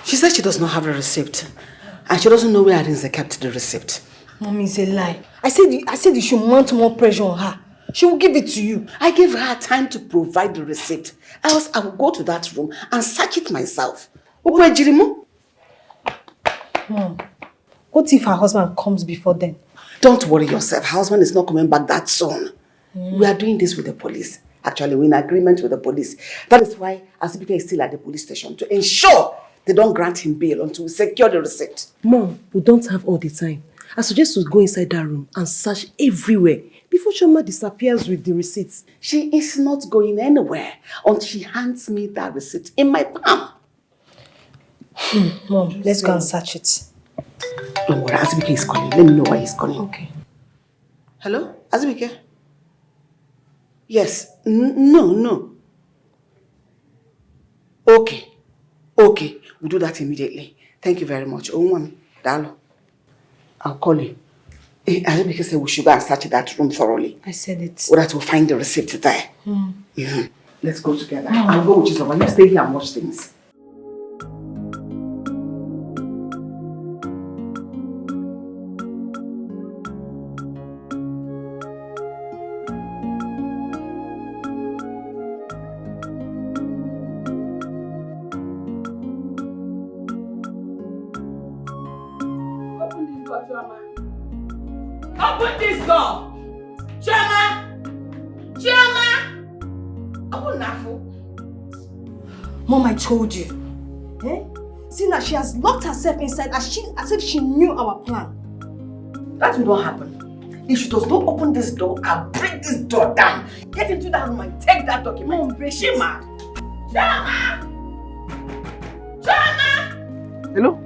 She said she does not have a receipt. And she doesn't know where Arinze kept the receipt. Mom, it's a lie. I said you should mount more pressure on her. She will give it to you. I gave her time to provide the receipt. Else I will go to that room and search it myself. Mom, what if her husband comes before then? Don't worry yourself. Her husband is not coming back that soon. We are doing this with the police. Actually, we're in agreement with the police. That is why Asibike is still at the police station to ensure they don't grant him bail until we secure the receipt. Mom, we don't have all the time. I suggest we go inside that room and search everywhere before Choma disappears with the receipts. She is not going anywhere until she hands me that receipt in my palm. Mom, let's go and search it. Don't worry, Asibike is calling. Let me know why he's calling. Okay. Hello? Asibike? Yes. No. Okay. We'll do that immediately. Thank you very much. Oh, mommy. Dalo. I'll call you. Asibike said we should go and search that room thoroughly. I said it. So that we'll find the receipt there. Yeah. Let's go together. I'll go with you, so you stay here and watch things. Open this door! Chioma! Open Nafu! Mom, I told you. See that she has locked herself inside as if she knew our plan. That will not happen. If she does not open this door, I'll break this door down. Get into that room and take that document. Mom, break she mad. Chioma! Hello?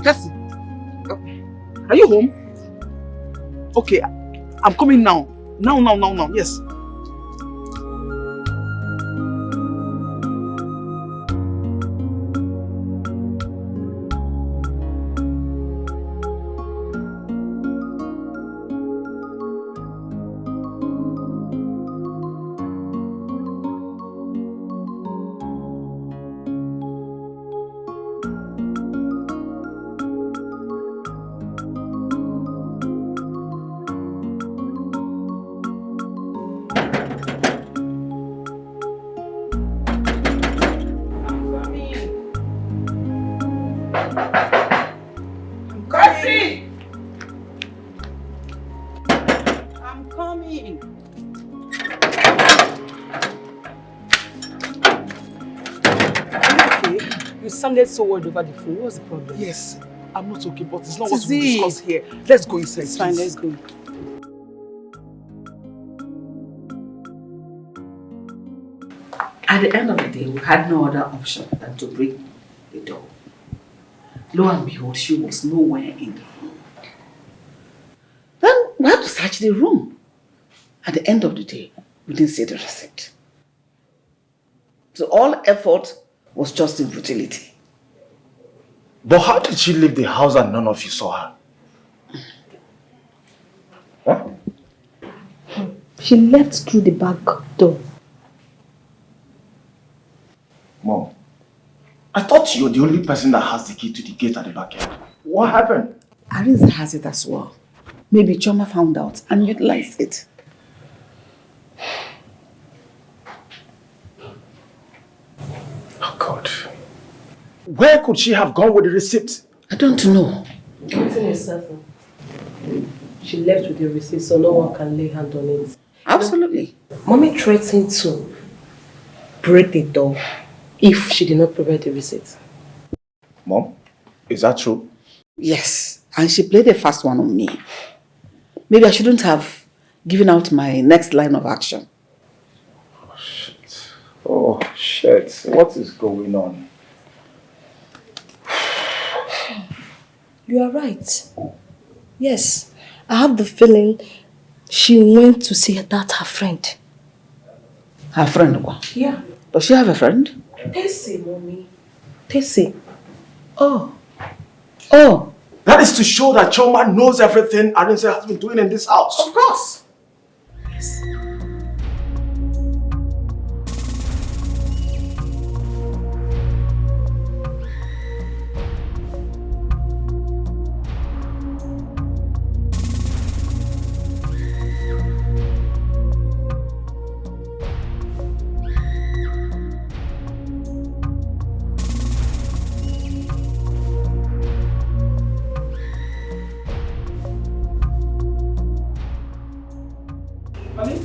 Cassie? Are you home? Okay, I'm coming now. Now. Yes. Sounded so worried over the phone. What's the problem? Yes, I'm not okay, but it's not what we discuss here. Let's go inside. It's fine, let's go. At the end of the day, we had no other option than to break the door. Lo and behold, she was nowhere in the room. We had to search the room. At the end of the day, we didn't see the receipt. So all effort was just in futility. But how did she leave the house and none of you saw her? Huh? She left through the back door. Mom, I thought you were the only person that has the key to the gate at the backyard. What happened? Arin has it as well. Maybe Choma found out and utilized it. Oh God. Where could she have gone with the receipt? I don't know. Everything is certain. She left with the receipt so no one can lay hand on it. Absolutely. Mommy threatened to break the door if she did not provide the receipt. Mom, is that true? Yes, and she played a fast one on me. Maybe I shouldn't have given out my next line of action. Oh shit. Oh shit. What is going on? You are right. Yes, I have the feeling she went to see that her friend. Her friend, what? Yeah. Does she have a friend? Tessie, Mommy. Tessie. Oh. Oh. That is to show that Choma knows everything Arin has been doing in this house. Of course. Yes. Honey?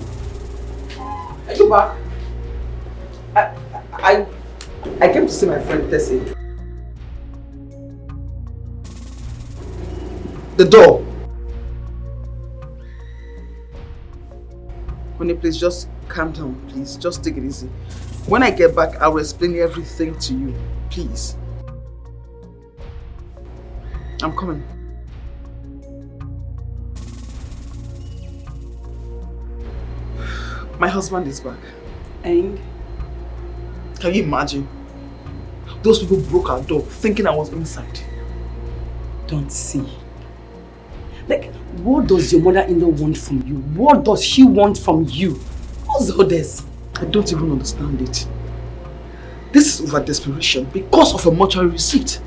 Are you back? I came to see my friend Tessie. The door. Honey, please just calm down, please. Just take it easy. When I get back, I will explain everything to you. Please. I'm coming. My husband is back. And can you imagine? Those people broke our door thinking I was inside. Don't see. Like, what does your mother-in-law want from you? What does she want from you? What's all this? I don't even understand it. This is over desperation because of a mortuary receipt.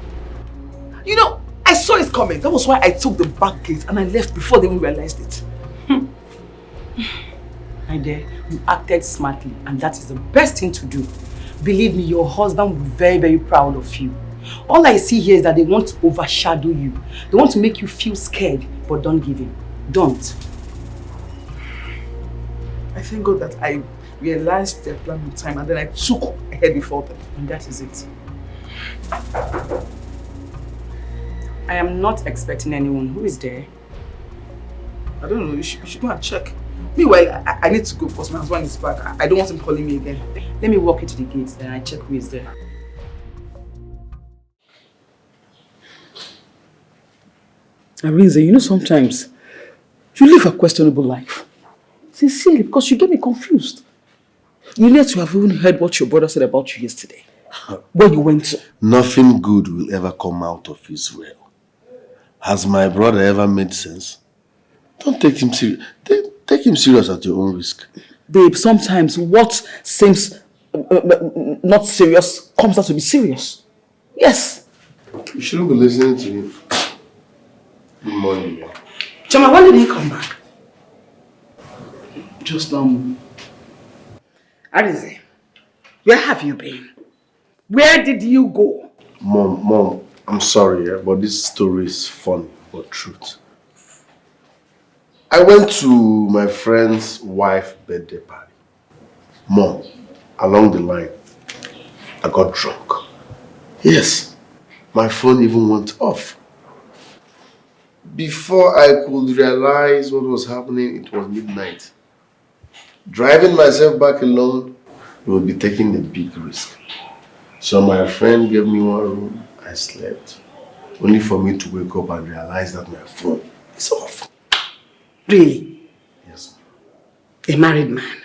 You know, I saw it coming. That was why I took the back gate and I left before they even realized it. My dear, you acted smartly and that is the best thing to do. Believe me, your husband will be very, very proud of you. All I see here is that they want to overshadow you. They want to make you feel scared, but don't give in. Don't. I thank God that I realized their plan in time and then I took ahead before them. And that is it. I am not expecting anyone. Who is there? I don't know, you should go and check. Meanwhile, I need to go because my husband is back. I don't want him calling me again. Let me walk into the gates, then I check who is there. Arinze, you know sometimes you live a questionable life. Sincerely, because you get me confused. You need to have even heard what your brother said about you yesterday. Where you went to. Nothing good will ever come out of Israel. Has my brother ever made sense? Don't take him serious. Take him serious at your own risk. Babe, sometimes what seems not serious comes out to be serious. Yes. You shouldn't be listening to him. Good morning, man. Choma, when did he come back? Just now. Arinze, where have you been? Where did you go? Mom, I'm sorry, but this story is funny, but truth. I went to my friend's wife's birthday party. Mom, along the line, I got drunk. Yes, my phone even went off. Before I could realize what was happening, it was midnight. Driving myself back alone would be taking a big risk. So my friend gave me one room, I slept. Only for me to wake up and realize that my phone is off. Really? Yes. A married man?